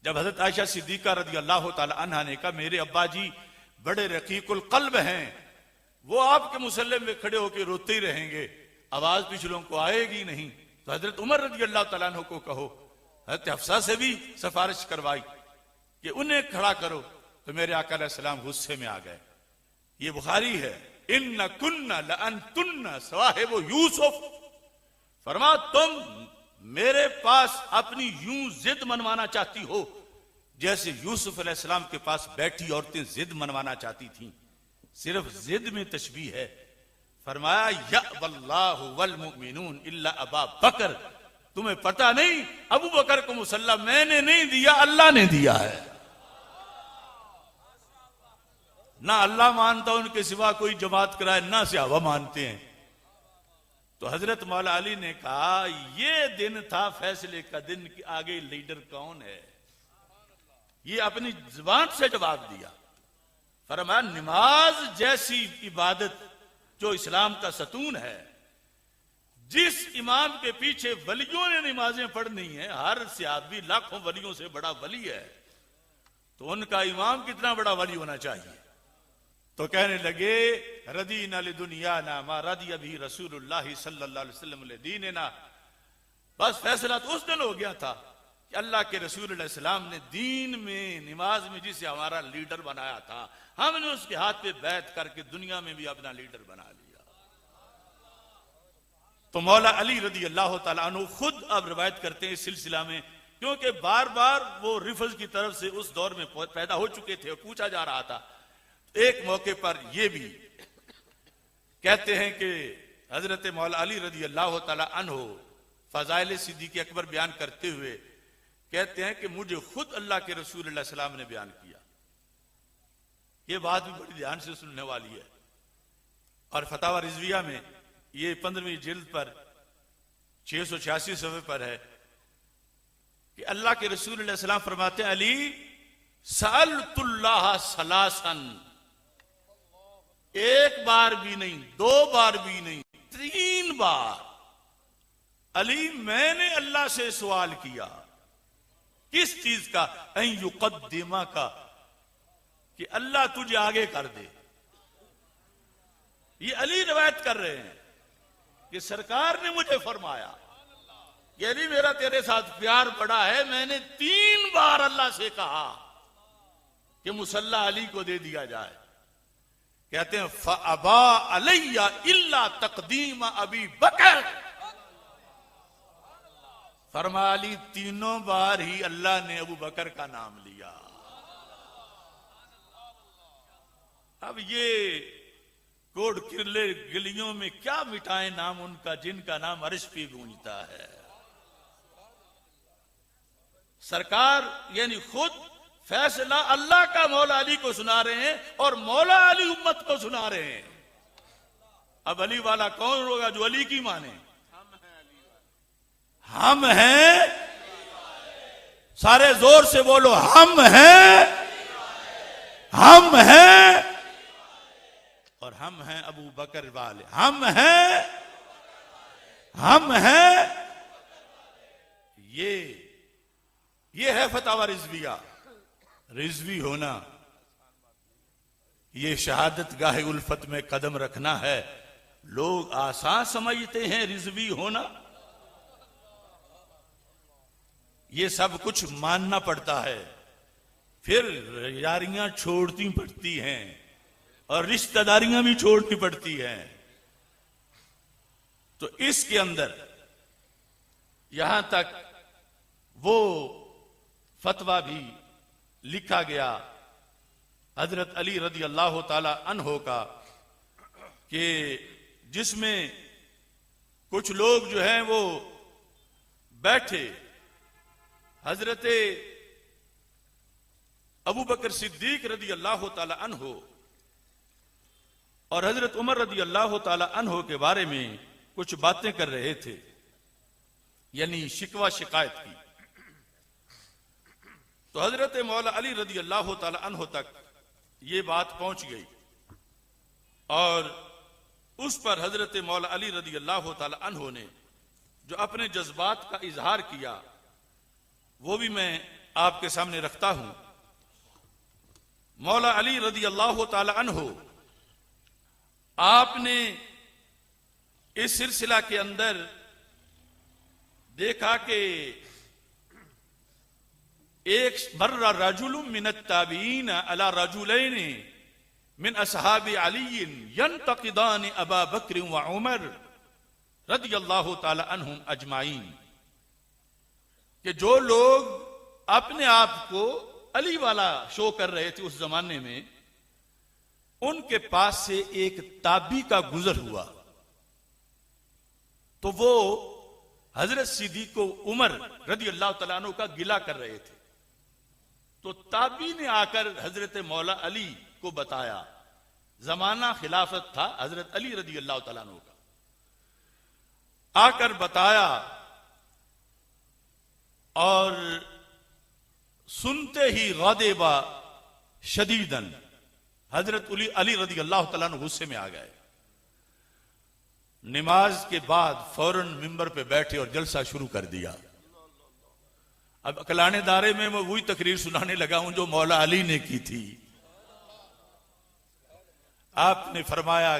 जब हजरत आयशा सिद्दीका रदी अल्लाह तआला अन्हा ने कहा मेरे अब्बा जी बड़े रकीकुल कल्ब हैं, वो आपके मुसल्ले में खड़े होकर रोते ही रहेंगे, आवाज पिछलों को आएगी नहीं, तो हजरत उमर रदी अल्लाह तआला अन्हु को कहो। हजरत हफ्सा से भी सिफारिश करवाई कि उन्हें खड़ा करो, तो मेरे आका अलैहिस्सलाम गुस्से में आ गए। ये बुखारी है। इन्ना कुन्ना लअनतुन्ना सवाहिबु यूसुफ, फरमा तुम मेरे पास अपनी यूं जिद मनवाना चाहती हो जैसे यूसुफ अलैहिस्सलाम के पास बैठी औरतें जिद मनवाना चाहती थीं। सिर्फ जिद में तशबीह है। फरमाया या वल्लाहु वल मुमिनून इल्ला अबा बकर, तुम्हें पता नहीं अबू बकर को मुसल्ला मैंने नहीं दिया, अल्लाह ने दिया है। ना अल्लाह मानता उनके सिवा कोई जमात कराए, ना सहाबा मानते हैं। तो हजरत मौला अली ने कहा ये दिन था फैसले का दिन कि आगे लीडर कौन है। ये अपनी जुबान से जवाब दिया। फरमाया नमाज जैसी इबादत जो इस्लाम का सतून है, जिस इमाम के पीछे वलियों ने नमाजें पढ़नी है, हर सहाबी लाखों वलियों से बड़ा वली है, तो उनका इमाम कितना बड़ा वली होना चाहिए। तो कहने लगे रदीना लिदुनिया ना मा रदी अभी रसूलुल्लाह सल्लल्लाहु अलैहि वसल्लम लिदीनिना। बस फैसला तो उस दिन हो गया था कि अल्लाह के रसूल अलैहि सलाम ने दीन में नमाज में जिसे हमारा लीडर बनाया था, हमने उसके हाथ पे बैत करके दुनिया में भी अपना लीडर बना लिया। तो मौला अली रदी अल्लाह तआला अन्हु खुद अब रिवायत करते हैं इस सिलसिला में, क्योंकि बार बार वो रिफज की तरफ से उस दौर में पैदा हो चुके थे और पूछा जा रहा था। एक मौके पर यह भी कहते हैं कि हजरत मौला अली रदी अल्लाह तआला अन्हु फजाइल सिद्दीक़ अकबर बयान करते हुए कहते हैं कि मुझे खुद अल्लाह के रसूल सल्लल्लाहु अलैहि वसल्लम ने बयान किया। यह बात भी बड़ी ध्यान से सुनने वाली है। और फतावा रिजविया में ये 15वीं जिल्द पर 686 सफ़े पर है कि अल्लाह के रसूल सल्लल्लाहु अलैहि वसल्लम फरमाते हैं अली सअलतुल्लाह सलासन, एक बार भी नहीं, दो बार भी नहीं, 3 बार अली मैंने अल्लाह से सवाल किया। किस चीज का? ऐ युक़द्दिमा का, कि अल्लाह तुझे आगे कर दे। ये अली रिवायत कर रहे हैं कि सरकार ने मुझे फरमाया कि अली मेरा तेरे साथ प्यार बड़ा है, मैंने 3 बार अल्लाह से कहा कि मुसल्ला अली को दे दिया जाए। कहते हैं फअबा अलैया इल्ला तक़दीम अबी बकर, फरमा अली 3 बार ही अल्लाह ने अबू बकर का नाम लिया। अब ये कोड किरले गिलियों में क्या मिटाए नाम उनका जिनका नाम अर्श पे गूंजता है। सरकार यानी खुद फैसला अल्लाह का मौला अली को सुना रहे हैं और मौला अली उम्मत को सुना रहे हैं। अब अली वाला कौन होगा जो अली की माने? हम हैं। सारे जोर से बोलो हम हैं, हम हैं। और हम हैं अबू बकर वाले, हम हैं, हम हैं। ये है फतावा रिजविया। रिजवी होना ये शहादत गाहे उल्फत में कदम रखना है। लोग आसान समझते हैं रिजवी होना, ये सब कुछ मानना पड़ता है, फिर यारियां छोड़नी पड़ती हैं और रिश्तेदारियां भी छोड़नी पड़ती हैं। तो इसके अंदर यहां तक वो फतवा भी लिखा गया हजरत अली रदी अल्लाह ताला अन्हो का, कि जिसमें कुछ लोग जो हैं वो बैठे हजरत अबू बकर सिद्दीक रदी अल्लाह ताला अन्हो और हजरत उमर रदी अल्लाह ताला अन्हो के बारे में कुछ बातें कर रहे थे, यानी शिकवा शिकायत की। तो हजरत मौला अली रदी अल्लाह ताला अन्हो तक ये बात पहुंच गई और उस पर हजरत मौला अली रदी अल्लाह ताला अन्हो ने जो अपने जज्बात का इजहार किया वो भी मैं आपके सामने रखता हूं। मौला अली रदी अल्लाह ताला अन्हो, आपने इस सिलसिला के अंदर देखा कि एक मर्रा रजुलुम मिनत ताबीन अला रजुलैन मिन असहाबी अली यंतकिदान अबा बकर व उमर रदियल्लाहु ताला अन्हुम अजमाइन, कि जो लोग अपने आप को अली वाला शो कर रहे थे उस जमाने में, उनके पास से एक ताबी का गुजर हुआ तो वो हजरत सिद्दीक उमर रदी अल्लाह तआला अन्हु का गिला कर रहे थे। तो ताबी ने आकर हजरत मौला अली को बताया, जमाना खिलाफत था हजरत अली रदी अल्लाह तआला अन्हु का, आकर बताया और सुनते ही गादेबा शदीदन हजरत अली रदी अल्लाह तआला अन्हु गुस्से में आ गए। नमाज के बाद फौरन मिंबर पे बैठे और जलसा शुरू कर दिया। अब अकलाने दारे में मैं वही तकरीर सुनाने लगा हूं जो मौला अली ने की थी। आपने फरमाया,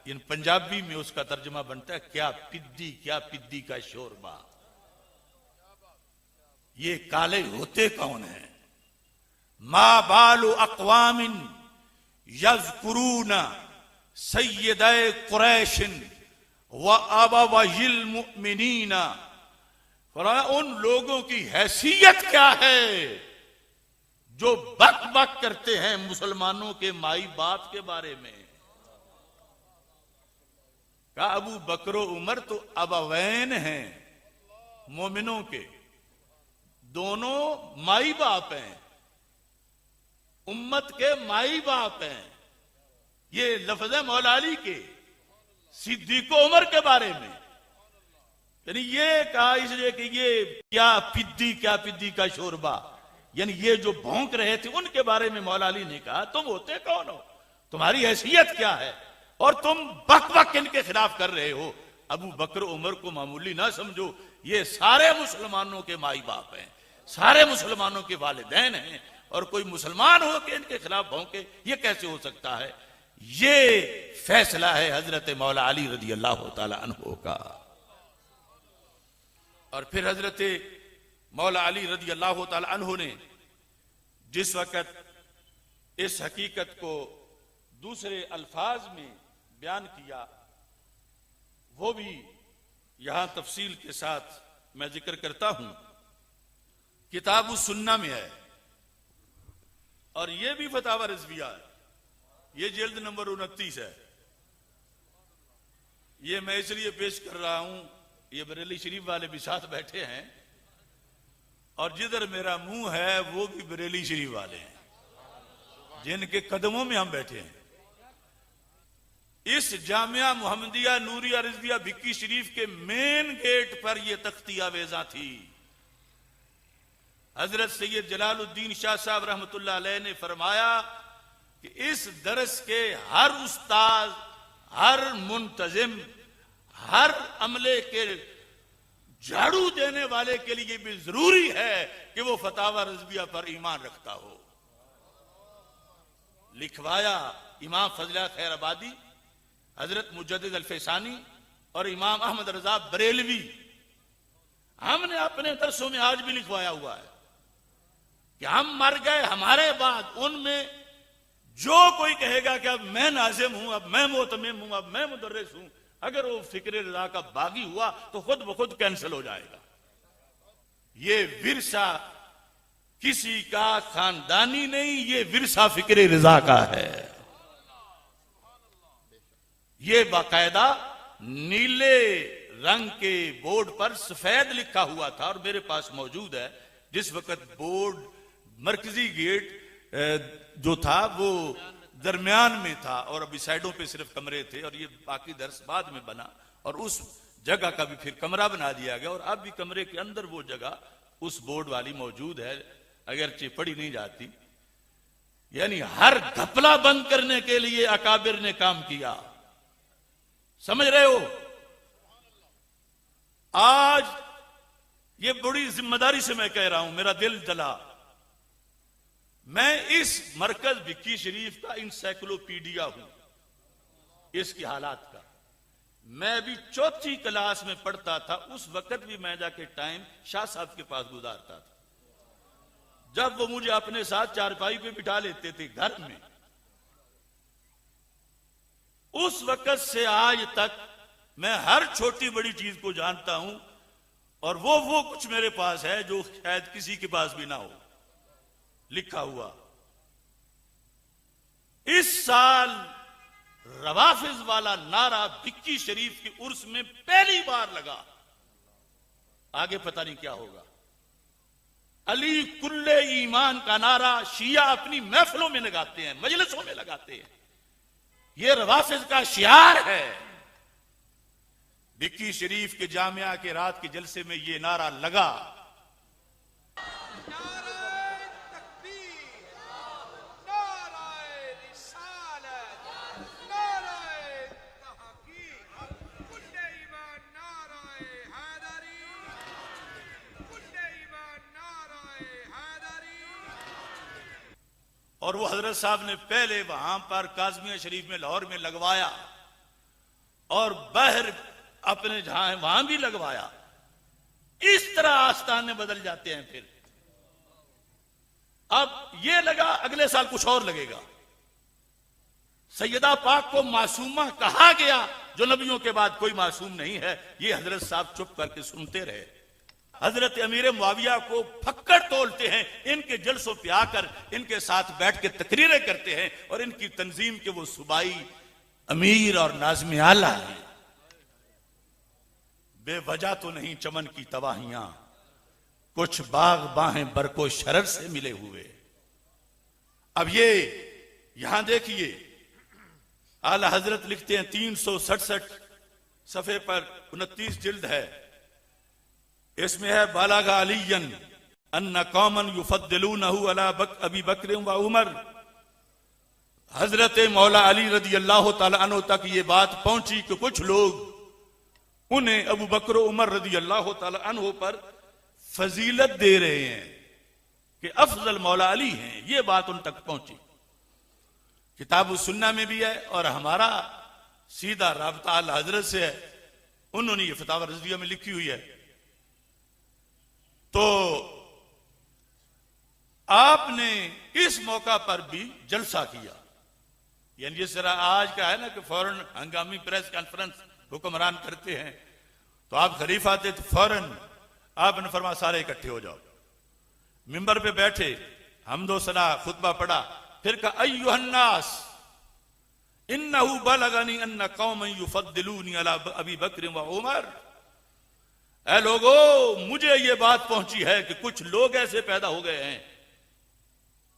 इन पंजाबी में उसका तर्जुमा बनता है, क्या पिद्दी का शोरबा, ये काले होते कौन है? मा बालु अक़वामिन यज़कुरूना सय्यदे कुरैशिन व अबवाहिल मुमिनीना, उन लोगों की हैसियत क्या है जो बक बक करते हैं मुसलमानों के माई बाप के बारे में। कहा अबू बकर उमर तो अबवैन हैं मोमिनों के, दोनों माई बाप हैं, उम्मत के माई बाप हैं। ये लफ्ज है मौला अली के सिद्दीक उमर के बारे में, यानी ये कहा इसलिए कि ये क्या पिद्दी का शोरबा, यानी ये जो भौंक रहे थे उनके बारे में मौला अली ने कहा तुम होते कौन हो, तुम्हारी हैसियत क्या है और तुम बक बक इनके खिलाफ कर रहे हो। अबू बकर उमर को मामूली ना समझो, ये सारे मुसलमानों के माई बाप हैं, सारे मुसलमानों के वालिदैन हैं, और कोई मुसलमान हो के इनके खिलाफ भौंके, ये कैसे हो सकता है? ये फैसला है हजरत मौला अली रदी अल्लाह ताला अन्हु का। और फिर हजरत मौला अली रदी अल्लाह ताला अन्हु ने जिस वक्त इस हकीकत को दूसरे अल्फाज में बयान किया, वो भी यहां तफसील के साथ मैं जिक्र करता हूं। किताब सुन्ना में है और ये भी फतावा रिजविया है, ये जिल्द नंबर 29 है। ये मैं इसलिए पेश कर रहा हूं, ये बरेली शरीफ वाले भी साथ बैठे हैं और जिधर मेरा मुंह है वो भी बरेली शरीफ वाले हैं, जिनके कदमों में हम बैठे हैं। इस जामिया मुहम्मदिया नूरिया रिजविया भिक्की शरीफ के मेन गेट पर यह तख्तिया वेजा थी। हजरत सैयद जलालुद्दीन शाह साहब रहमतुल्लाह अलैह ने फरमाया कि इस दरस के हर उस्ताद, हर मुंतजिम, हर अमले के झाड़ू देने वाले के लिए भी जरूरी है कि वो फतावा रिजविया पर ईमान रखता हो। लिखवाया इमाम फजला खैराबादी, हजरत मुजद्दिद अल-फैसानी और इमाम अहमद रजा बरेलवी। हमने अपने दरसों में आज भी लिखवाया हुआ है कि हम मर गए, हमारे बाद उनमें जो कोई कहेगा कि अब मैं नाजिम हूं, अब मैं मोतमिम हूं, अब मैं मुदर्रिस हूं, अगर वो फिक्र रजा का बागी हुआ तो खुद ब खुद कैंसिल हो जाएगा। ये विरसा किसी का खानदानी नहीं, ये विरसा फिक्र रजा का है। ये बाकायदा नीले रंग के बोर्ड पर सफेद लिखा हुआ था और मेरे पास मौजूद है। जिस वक्त बोर्ड मरकजी गेट जो था वो दरमियान में था और अभी साइडों पे सिर्फ कमरे थे और ये बाकी दर्स बाद में बना और उस जगह का भी फिर कमरा बना दिया गया और अब भी कमरे के अंदर वो जगह उस बोर्ड वाली मौजूद है, अगरचे पड़ी नहीं जाती। यानी हर घपला बंद करने के लिए अकाबिर ने काम किया, समझ रहे हो। आज ये बड़ी जिम्मेदारी से मैं कह रहा हूं, मेरा दिल जला। मैं इस मरकज विक्की शरीफ का इंसाइक्लोपीडिया हूं, इसकी हालात का। मैं भी चौथी क्लास में पढ़ता था, उस वक्त भी मैं जाके टाइम शाह साहब के पास गुजारता था, जब वो मुझे अपने साथ चारपाई पे बिठा लेते थे घर में। उस वक्त से आज तक मैं हर छोटी बड़ी चीज को जानता हूं और वो कुछ मेरे पास है जो शायद किसी के पास भी ना हो लिखा हुआ। इस साल रवाफिज वाला नारा विक्की शरीफ की उर्स में पहली बार लगा, आगे पता नहीं क्या होगा। अली कुल्ले ईमान का नारा शिया अपनी महफिलों में लगाते हैं, मजलिसों में लगाते हैं, यह रवाफिज का शियार है। विक्की शरीफ के जामिया के रात के जलसे में यह नारा लगा। और वो हजरत साहब ने पहले वहां पर काज़मिया शरीफ में लाहौर में लगवाया और बहर अपने जहां है वहां भी लगवाया। इस तरह आस्थाने बदल जाते हैं। फिर अब ये लगा, अगले साल कुछ और लगेगा। सैयदा पाक को मासूमा कहा गया, जो नबियों के बाद कोई मासूम नहीं है। ये हजरत साहब चुप करके सुनते रहे। हजरत अमीर मुआविया को फक्कड़ तोलते हैं, इनके जलसों पे आकर इनके साथ बैठ के तकरीरें करते हैं और इनकी तंजीम के वो सूबाई अमीर और नाज़िम आला हैं। बेवजह तो नहीं चमन की तबाहियां, कुछ बाग बाहें बरको शरर से मिले हुए। अब ये यहां देखिए, आला हजरत लिखते हैं 367 सफे पर 29 जिल्द है, इसमें है बालागा अलीयन अन्ना कौमन युफद्दिलूनहु अला अबी बकर व उमर। हजरत मौला अली रदी अल्लाह तआला अन्हु तक ये बात पहुंची कि कुछ लोग उन्हें अबू बकर उमर रदी अल्लाह तआला अन्हु पर फजीलत दे रहे हैं कि अफजल मौला अली हैं। ये बात उन तक पहुंची। किताब सुन्ना में भी है और हमारा सीधा राबता आला हजरत से है, उन्होंने ये फतावा रज़विया में लिखी हुई है। तो आपने इस मौका पर भी जलसा किया। यानी जिस तरह आज का है ना कि फौरन हंगामी प्रेस कॉन्फ्रेंस हुक्मरान करते हैं, तो आप खलीफा थे तो फौरन आपने फरमा सारे इकट्ठे हो जाओ। मिंबर पे बैठे, हमदो सना खुतबा पढ़ा, फिर कहा अय्युहन्नास इन्नहु बलगनी अन्ना कौमन युफद्दिलूनी अला अबी बकर व उमर। ऐ लोगो, मुझे ये बात पहुंची है कि कुछ लोग ऐसे पैदा हो गए हैं,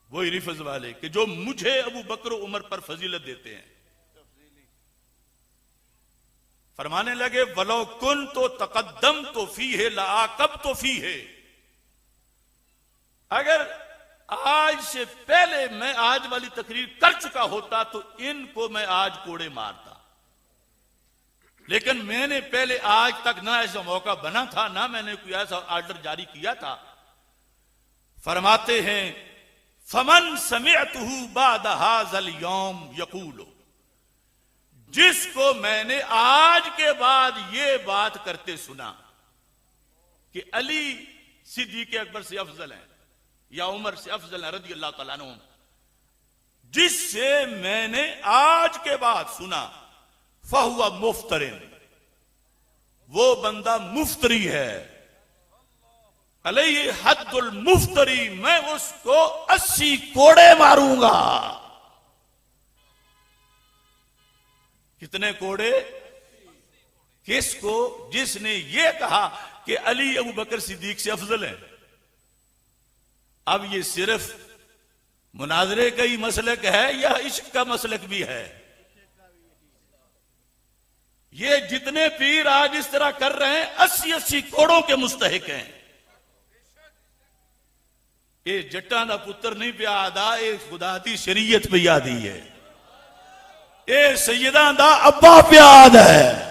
वही रिफज वाले, कि जो मुझे अबू बकर उमर पर फजीलत देते हैं। फरमाने लगे वलो कुन तो तकद्दम तो फी है लाकब तो फी है। अगर आज से पहले मैं आज वाली तकरीर कर चुका होता तो इनको मैं आज कोड़े मारता, लेकिन मैंने पहले आज तक ना ऐसा मौका बना था, ना मैंने कोई ऐसा ऑर्डर जारी किया था। फरमाते हैं फमन समिअतहु बाद हाज़ल यौम यकूलु, जिसको मैंने आज के बाद ये बात करते सुना कि अली सिद्दीक़ अकबर से अफजल है या उमर से अफजल है रज़ी अल्लाह तआला अन्हु, जिससे मैंने आज के बाद सुना फहुवा मुफ्तरिन, वो बंदा मुफ्तरी है। अलैहि हद्दुल मुफ्तरी, मैं उसको 80 कोड़े मारूंगा। कितने कोड़े? किसको? जिसने ये कहा कि अली अबू बकर सिद्दीक से अफजल है। अब ये सिर्फ मुनाजरे का ही मसलक है या इश्क का मसलक भी है? ये जितने पीर आज इस तरह कर रहे हैं 80-80 कोड़ों के मुस्तहिक हैं। ये जट्टा दा पुत्र नहीं पिया आदा, ये खुदा दी शरीयत पे याद ही है। ये सैयदा दा अब्बा पे याद है।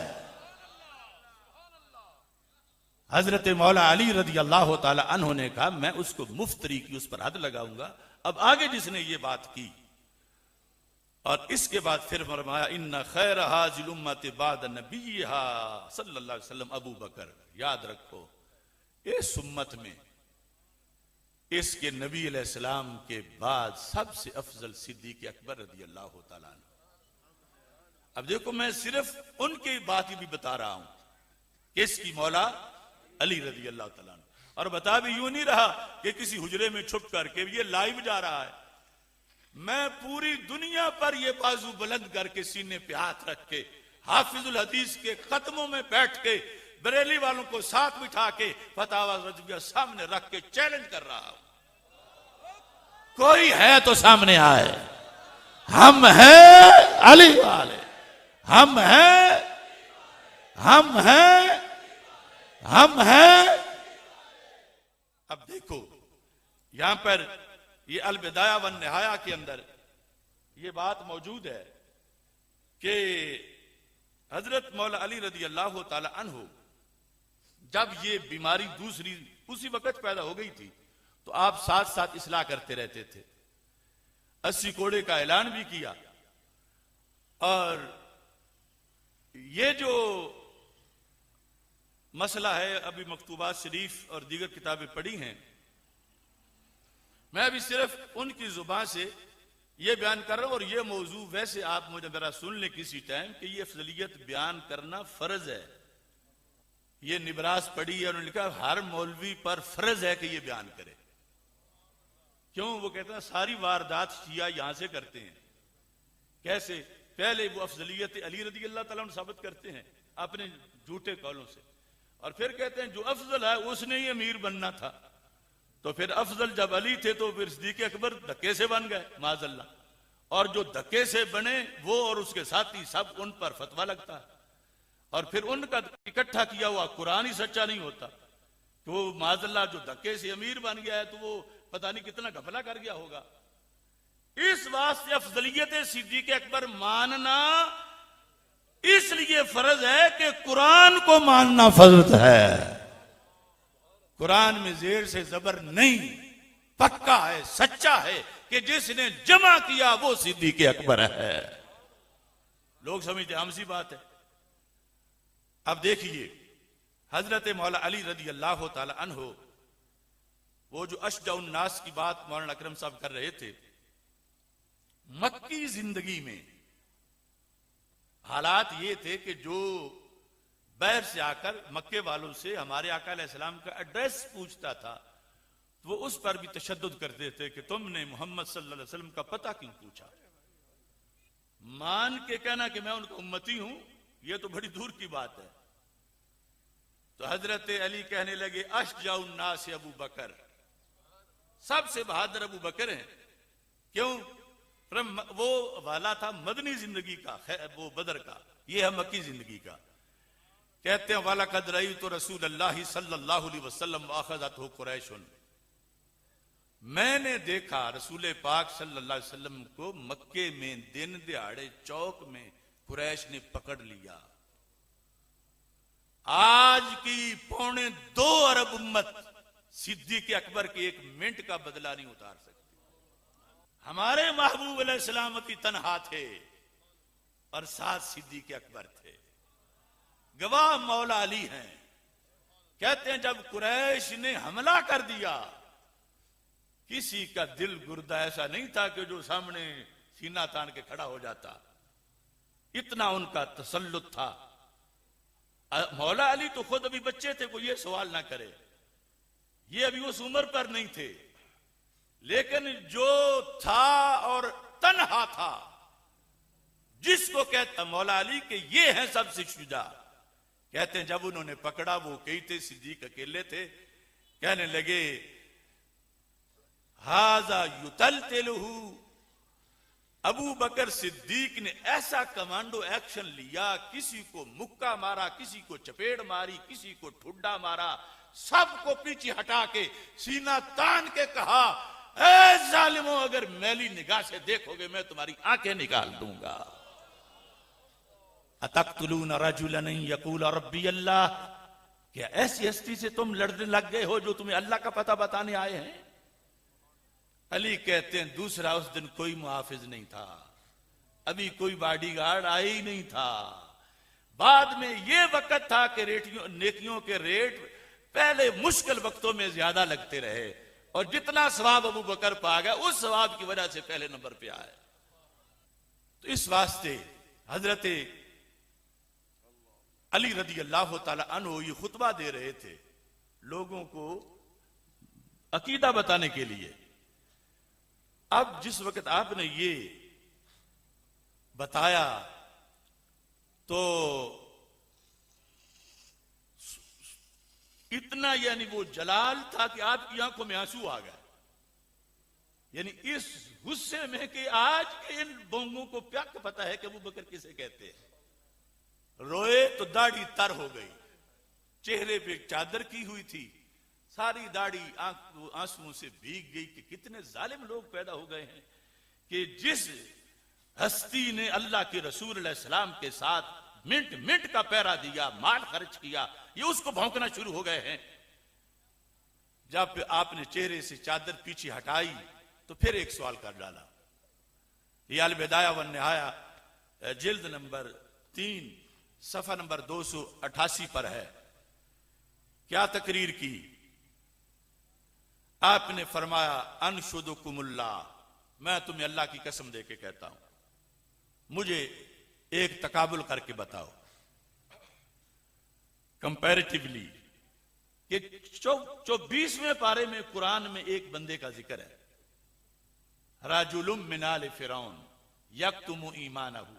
हजरत मौला अली रदी अल्लाह ताला अन्हु ने कहा मैं उसको मुफ्तरी की, उस पर हद लगाऊंगा। अब आगे जिसने ये बात की और इसके बाद फिर फरमाया इन्ना खैर हाजिल उम्मत बाद नबीहा सल्लल्लाहु अलैहि वसल्लम अबू बकर। याद रखो इस उम्मत में इसके नबी अलैहिस्सलाम के बाद सबसे अफजल सिद्दीक अकबर रदी अल्लाह ताला अन्हु। अब देखो मैं सिर्फ उनकी बात ही भी बता रहा हूं, किसकी? मौला अली रजी अल्लाह तआला। और बता भी यूं नहीं रहा कि किसी हुजरे में छुप करके, ये लाइव जा रहा है। मैं पूरी दुनिया पर ये बाजू बुलंद करके सीने पे हाथ रख के हाफिजुल हदीस के कदमों में बैठ के बरेली वालों को साथ बिठा के फतावा रज़विया सामने रख के चैलेंज कर रहा हूं, कोई है तो सामने आए। हम हैं अली वाले, हम हैं, हम हैं, हम हैं। अब देखो यहां पर ये अल बिदाया वन निहाया के अंदर ये बात मौजूद है कि हजरत मौला अली रदी अल्लाह ताला अन्हु जब ये बीमारी दूसरी उसी वक्त पैदा हो गई थी तो आप साथ साथ इस्लाह करते रहते थे। 80 कोड़े का ऐलान भी किया। और ये जो मसला है, अभी मकतूबात शरीफ और दीगर किताबें पढ़ी हैं, मैं अभी सिर्फ उनकी जुबान से ये बयान कर रहा हूं। और ये मौजू वैसे आप मुझे जरा सुन ले किसी टाइम कि ये अफजलियत बयान करना फर्ज है। ये निबरास पढ़ी है, उन्होंने लिखा हर मौलवी पर फर्ज है कि ये बयान करे। क्यों? वो कहते हैं सारी वारदात शिया यहां से करते हैं। कैसे? पहले वो अफजलियत अली रज़ी अल्लाह तआला अन्हु साबित करते हैं अपने झूठे कौलों से, और फिर कहते हैं जो अफजल है उसने ही अमीर बनना था। तो फिर अफजल जब अली थे तो फिर सिद्दीक अकबर धक्के से बन गए माज़अल्लाह, और जो धक्के से बने वो और उसके साथी सब उन पर फतवा लगता है। और फिर उनका इकट्ठा किया हुआ कुरान ही सच्चा नहीं होता। तो वो माज़अल्लाह जो धक्के से अमीर बन गया है तो वो पता नहीं कितना घपला कर गया होगा। इस वास्ते अफजलियत सिद्दीक अकबर मानना इसलिए फर्ज है कि कुरान को मानना फर्ज है। कुरान में जेर से जबर नहीं, पक्का है, सच्चा है कि जिसने जमा किया वो सिद्दीक अकबर है। लोग समझते आम सी बात है। अब देखिए हजरत मौला अली रदी अल्लाह ताला अन्हु वो जो अशजाउन नास की बात मौलाना अकरम साहब कर रहे थे, मक्की जिंदगी में हालात ये थे कि जो बैर से आकर मक्के वालों से हमारे आका अलैहिस्सलाम का एड्रेस पूछता था तो वो उस पर भी तशद्दुद करते थे कि तुमने मोहम्मद सल्लल्लाहु अलैहि वसल्लम का पता क्यों पूछा। मान के कहना कि मैं उनका उम्मती हूं ये तो बड़ी दूर की बात है। तो हजरत अली कहने लगे अशजाउन नास अबू बकर, सबसे बहादुर अबू बकर हैं। क्यों? वो वाला था मदनी जिंदगी का, वो बदर का, ये है मक्की जिंदगी का। कहते हैं वाला कद रही तो रसूल अल्लाह सल्लल्लाहु अलैहि वसल्लम वाखज़त हो कुरैशुन, मैंने देखा रसूल पाक सल्लल्लाहु अलैहि वसल्लम को मक्के में दिन दिहाड़े चौक में कुरैश ने पकड़ लिया। आज की 2.25 अरब उम्मत सिद्दीक अकबर के 1 मिनट का बदला नहीं उतार सकती। हमारे महबूब अलैहिस्सलाम की तनहा थे और साथ सिद्दीक अकबर थे। गवाह मौला अली हैं। कहते हैं जब कुरैश ने हमला कर दिया किसी का दिल गुर्दा ऐसा नहीं था कि जो सामने सीना तान के खड़ा हो जाता, इतना उनका तसल्लुत था। मौला अली तो खुद अभी बच्चे थे, कोई ये सवाल ना करे, ये अभी उस उम्र पर नहीं थे, लेकिन जो था और तन्हा था, जिसको कहता मौला अली के ये हैं सबसे शुजा, कहते हैं जब उन्होंने पकड़ा, वो कई थे, सिद्दीक अकेले थे, कहने लगे हाजा युतलतिलहु, अबू बकर सिद्दीक ने ऐसा कमांडो एक्शन लिया, किसी को मुक्का मारा, किसी को चपेट मारी, किसी को ठुड्डा मारा, सबको पीछे हटा के सीना तान के कहा, ऐ जालिमों, अगर मैली निगाह से देखोगे मैं तुम्हारी आंखें निकाल दूंगा। अतक़्तुलून रजुलन यक़ूल रब्बी अल्लाह, क्या ऐसी हस्ती से तुम लड़ने लग गए हो जो तुम्हें अल्लाह का पता बताने आए हैं? अली कहते हैं दूसरा, उस दिन कोई मुहाफिज नहीं था, अभी कोई बॉडीगार्ड आया ही नहीं था, बाद में ये वक्त था कि नेकियों के रेट पहले मुश्किल वक्तों में ज्यादा लगते रहे, और जितना सवाब अबू बकर पा गया उस सवाब की वजह से पहले नंबर पे आए। तो इस वास्ते हजरत अली रदी अल्लाह ताला अन्हु ये खुतबा दे रहे थे लोगों को अकीदा बताने के लिए। अब जिस वक्त आपने ये बताया तो इतना यानी वो जलाल था कि आपकी आंखों में आंसू आ गए, यानी इस गुस्से में कि आज के इन बोंगों को क्या पता है कि अबू बकर किसे कहते हैं। रोए तो दाढ़ी तर हो गई, चेहरे पे चादर की हुई थी, सारी दाढ़ी आंसुओं से भीग गई कि कितने जालिम लोग पैदा हो गए हैं कि जिस हस्ती ने अल्लाह के रसूल सलाम के साथ मिनट मिनट का पहरा दिया, माल खर्च किया, ये उसको भौंकना शुरू हो गए हैं। जब आपने चेहरे से चादर पीछे हटाई तो फिर एक सवाल कर डाला। ये अल बिदाया वन निहाया जिल्द नंबर 3 सफा नंबर 288 पर है। क्या तकरीर की? आपने फरमाया अनशुदुकुमुल्लाह, मैं तुम्हें अल्लाह की कसम दे के कहता हूं, मुझे एक तकाबुल करके बताओ कंपैरेटिवली कि 24वें पारे में कुरान में एक बंदे का जिक्र है, राजुलुम मिनाल फिरौन यक्तुमु ईमानहु,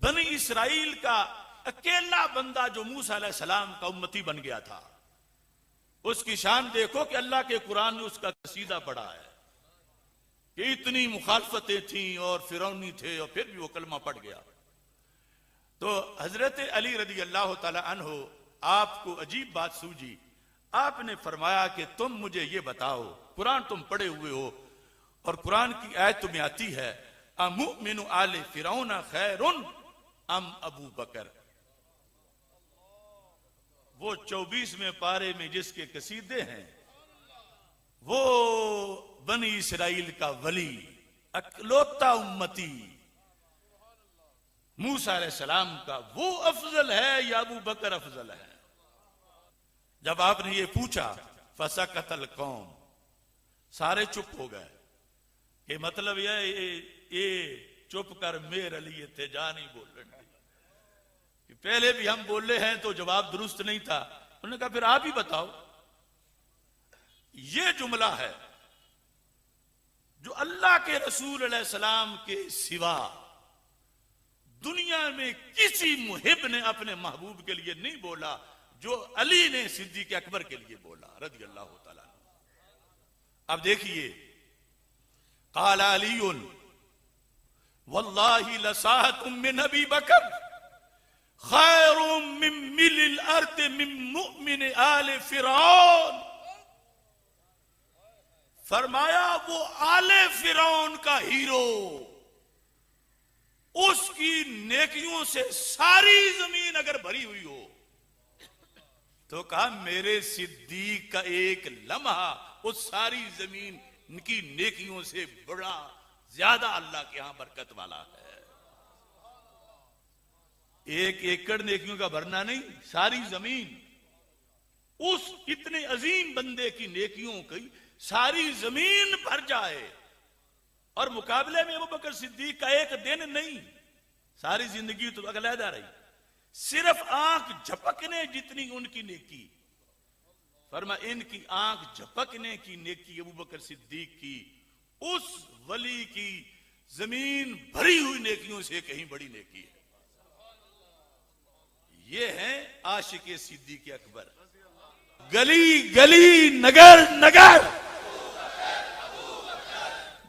बनी इसराइल का अकेला बंदा जो मूसा अलैहि सलाम का उम्मती बन गया था, उसकी शान देखो कि अल्लाह के कुरान में उसका कसीदा पड़ा है कि इतनी मुखालफतें थी और फिरौनी थे और फिर भी वो कलमा पड़ गया। तो हजरत अली रदी अल्लाह ताला अन्हो आपको अजीब बात सूझी, आपने फरमाया कि तुम मुझे ये बताओ, कुरान तुम पढ़े हुए हो और कुरान की आयत तुम्हें आती है, अमुमिनु आले फिरौना खैरुन अम अबू बकर। वो 24वें पारे में जिसके कसीदे हैं, वो बनी इसराइल का वली अकलौता उम्मती मूसा अलैहिस्सलाम का, वो अफजल है या अबू बकर अफजल है? जब आपने ये पूछा फसकतल कौम, सारे चुप हो गए कि मतलब ये चुप कर मेर अली थे जा नहीं बोलने, पहले भी हम बोले हैं तो जवाब दुरुस्त नहीं था। उन्होंने कहा फिर आप ही बताओ। ये जुमला है जो अल्लाह के रसूल अलैहि सलाम के सिवा दुनिया में किसी मुहिब ने अपने महबूब के लिए नहीं बोला, जो अली ने सिद्दीक अकबर के लिए बोला रज़ी अल्लाह ताला। अब देखिए, क़ाला अलीयुन वल्लाहि लसाहतुम मिन अबी बकर खैरुम मिन मिलिल अर्द मिन मुमिन आले फिरौन। फरमाया वो आले फिरौन का हीरो, उसकी नेकियों से सारी जमीन अगर भरी हुई हो, तो कहा मेरे सिद्दीक का एक लम्हा उस सारी जमीन की नेकियों से बड़ा ज्यादा अल्लाह के यहां बरकत वाला है। एक एकड़ नेकियों का भरना नहीं, सारी जमीन उस इतने अजीम बंदे की नेकियों की सारी जमीन भर जाए, और मुकाबले में अबू बकर सिद्दीक का एक दिन नहीं, सारी जिंदगी तो अलहदा रही, सिर्फ आंख झपकने जितनी उनकी नेकी। फरमा इनकी आंख झपकने की नेकी अबू बकर सिद्दीक की उस वली की जमीन भरी हुई नेकियों से कहीं बड़ी नेकी है। ये है आशिक सिद्दीक अकबर। गली गली नगर नगर,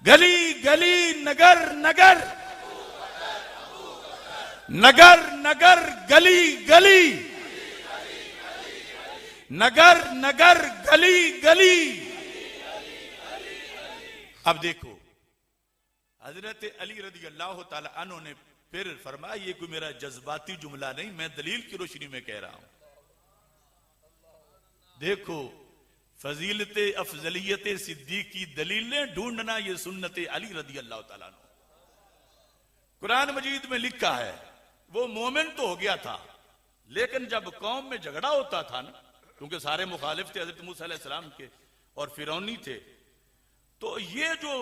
गली गली नगर नगर, नगर नगर गली गली, नगर नगर गली गली। अब देखो हजरत अली रदी अल्लाह ताला अन्हु ने फिर फरमाया, ये कोई मेरा जज्बाती जुमला नहीं, मैं दलील की रोशनी में कह रहा हूं। देखो फजीलत अफजलियत सिद्दीक की दलीलें ढूंढना, ये सुन्नत अली रदी अल्लाह ताला अन्हु। कुरान मजीद में लिखा है वो मोमिन तो हो गया था, लेकिन जब कौम में झगड़ा होता था ना, क्योंकि सारे मुखालिफ थे हजरत मूसा अलैहिस्सलाम के और फिरौनी थे, तो ये जो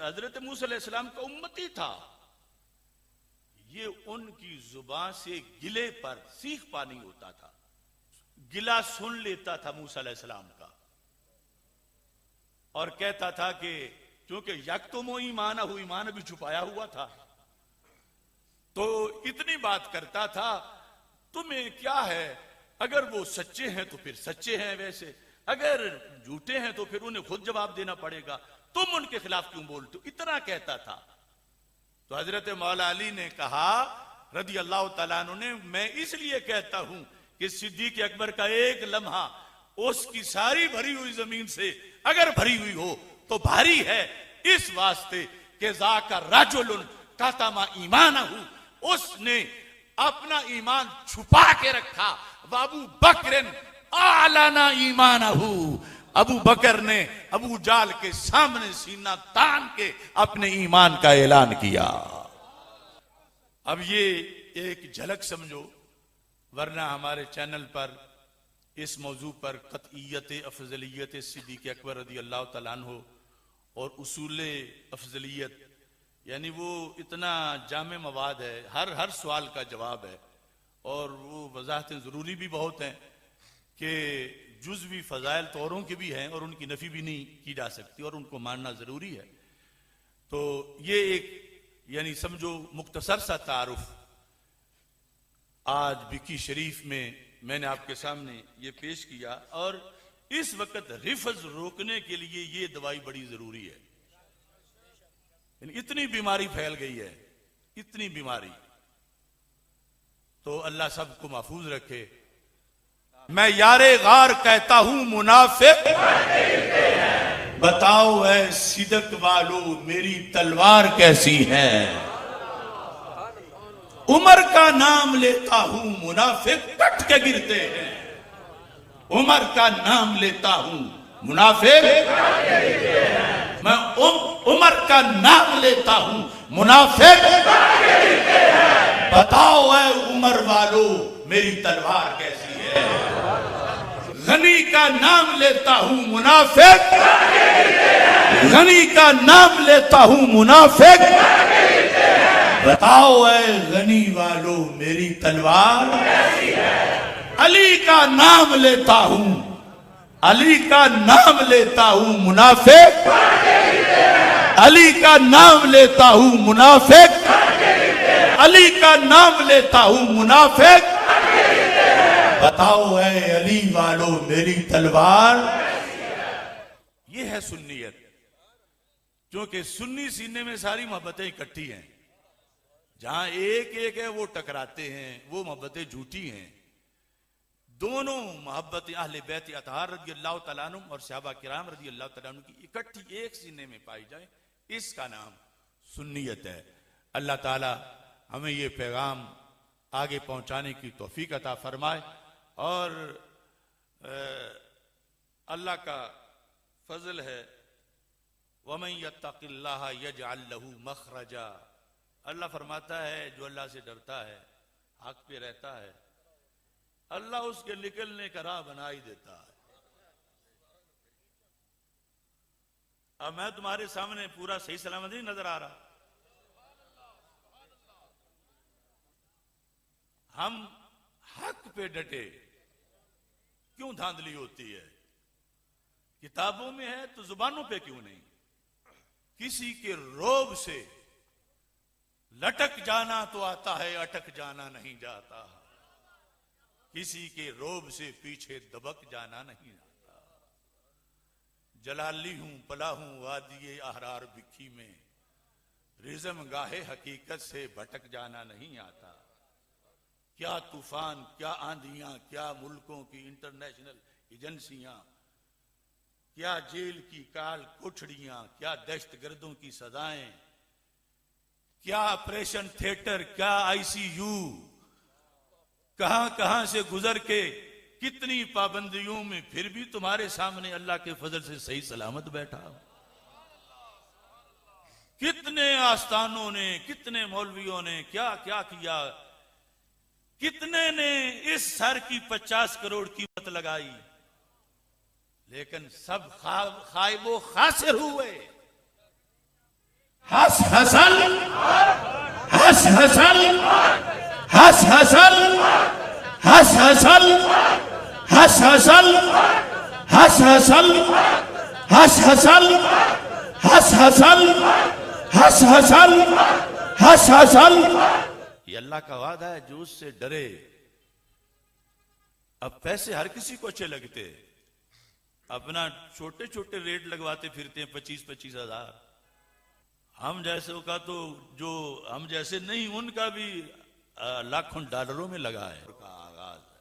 हजरत मूसा अलैहिस्सलाम का उम्मती था, ये उनकी जुबान से गिले पर सीख पानी होता था, गिला सुन लेता था मूसा अलैहिस्सलाम का और कहता था कि क्योंकि यकतुमो ईमान हु, ईमान भी छुपाया हुआ था, तो इतनी बात करता था, तुम्हें क्या है, अगर वो सच्चे हैं तो फिर सच्चे हैं, वैसे अगर झूठे हैं तो फिर उन्हें खुद जवाब देना पड़ेगा, तुम उनके खिलाफ क्यों बोलते हो, इतना कहता था। तो हजरत मौला अली ने कहा रदी अल्लाह तआला अन्हु ने, मैं इसलिए कहता हूं कि सिद्दीक अकबर का एक लम्हा उसकी सारी भरी हुई जमीन से अगर भरी हुई हो तो भारी है, इस वास्ते कि ज़ाका रजुलुन कतमा ईमानहु, उसने अपना ईमान छुपा के रखा। अबू बकर आलाना ईमानहु, अबू बकर ने अबू जाल के सामने सीना तान के अपने ईमान का ऐलान किया। अब ये एक झलक समझो, वरना हमारे चैनल पर इस मौजू पर कतईयत अफजलियत सिद्दीक अकबर रदी अल्लाह तआला अन्हु और उसूल अफजलियत, यानी वो इतना जामे मवाद है, हर सवाल का जवाब है, और वो वजाहतें ज़रूरी भी बहुत हैं कि जुज़वी फ़ज़ाइल तो औरों के भी हैं और उनकी नफ़ी भी नहीं की जा सकती और उनको मानना ज़रूरी है। तो ये एक यानी समझो मुख्तसर सा तारुफ आज बिकी शरीफ में मैंने आपके सामने ये पेश किया, और इस वक्त रिफज रोकने के लिए ये दवाई बड़ी ज़रूरी है। इतनी बीमारी फैल गई है, इतनी बीमारी, तो अल्लाह सबको महफूज रखे। मैं यारे गार कहता हूं मुनाफिक, बताओ ऐ सिदक वालों मेरी तलवार कैसी है। उमर का नाम लेता हूं मुनाफिक कट के गिरते हैं, उमर का नाम लेता हूं मुनाफिक, मैं उमर का नाम लेता हूं मुनाफिक, बताओ ऐ उमर वालों मेरी तलवार कैसी है। गनी का नाम लेता हूं मुनाफिक, गनी का नाम लेता हूं मुनाफिक, बताओ ऐ गनी वालों मेरी तलवार कैसी है। अली का नाम लेता हूं, अली का नाम लेता हूं मुनाफिक, अली का नाम लेता हूं मुनाफिक, अली का नाम लेता हूं मुनाफिक, बताओ ऐ अली वालों मेरी तलवार। ये है सुन्नियत, क्योंकि सुन्नी सीने में सारी मोहब्बतें इकट्ठी हैं, जहां एक एक है वो टकराते हैं, वो मोहब्बतें झूठी हैं। दोनों मोहब्बतें अहले बैत अतहार रज़ी अल्लाह तआला अन्हुम और सहाबा किराम रज़ी अल्लाह तआला अन्हुम की इकट्ठी एक सीने में पाई जाए, इसका नाम सुन्नियत है। अल्लाह ताला हमें ये पैगाम आगे पहुंचाने की तौफीक अता फरमाए, और अल्लाह का फजल है, वमन यत्तक़िल्लाह यजअल लहू मखरजा, अल्लाह फरमाता है जो अल्लाह से डरता है, हक पे रहता है, अल्लाह उसके निकलने का राह बना ही देता है। अब मैं तुम्हारे सामने पूरा सही सलामत नहीं नजर आ रहा, हम हक पे डटे। क्यों धांधली होती है? किताबों में है तो जुबानों पे क्यों नहीं? किसी के रोब से लटक जाना तो आता है, अटक जाना नहीं जाता। किसी के रोब से पीछे दबक जाना नहीं आता। जलाली हूं पला हूं वादिये अहरार बिखी में, रिज़म गाहे हकीकत से भटक जाना नहीं आता। क्या तूफान, क्या आंधियां, क्या मुल्कों की इंटरनेशनल एजेंसियां, क्या जेल की काल कोठड़ियां, क्या दहशतगर्दों की सजाएं, क्या ऑपरेशन थिएटर, क्या आईसीयू, कहां कहां से गुजर के कितनी पाबंदियों में फिर भी तुम्हारे सामने अल्लाह के फजल से सही सलामत बैठा। कितने आस्थानों ने, कितने मौलवियों ने क्या क्या किया, कितने ने इस सर की 50 करोड़ कीमत लगाई, लेकिन सब खाइबो खासिर हुए। हस हसल हस हसल हस हसल हस हसल हस हसल हस हसल हस हसल हस हसल हस हसल हस हसल। ये अल्लाह का वादा है जो उससे डरे। अब पैसे हर किसी को अच्छे लगते, अपना छोटे छोटे रेट लगवाते फिरते हैं 25-25 हजार। हम जैसे का तो जो हम जैसे नहीं, उनका भी लाखों डॉलरों में लगा है का आगाज है।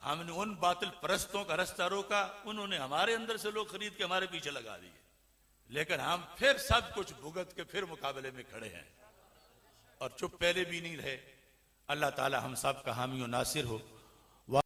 हमने उन बातिल परस्तों का रास्ता रोका, उन्होंने हमारे अंदर से लोग खरीद के हमारे पीछे लगा दिए, लेकिन हम फिर सब कुछ भुगत के फिर मुकाबले में खड़े हैं और चुप पहले भी नहीं रहे। अल्लाह ताला हम सब का हामी और नासिर हो।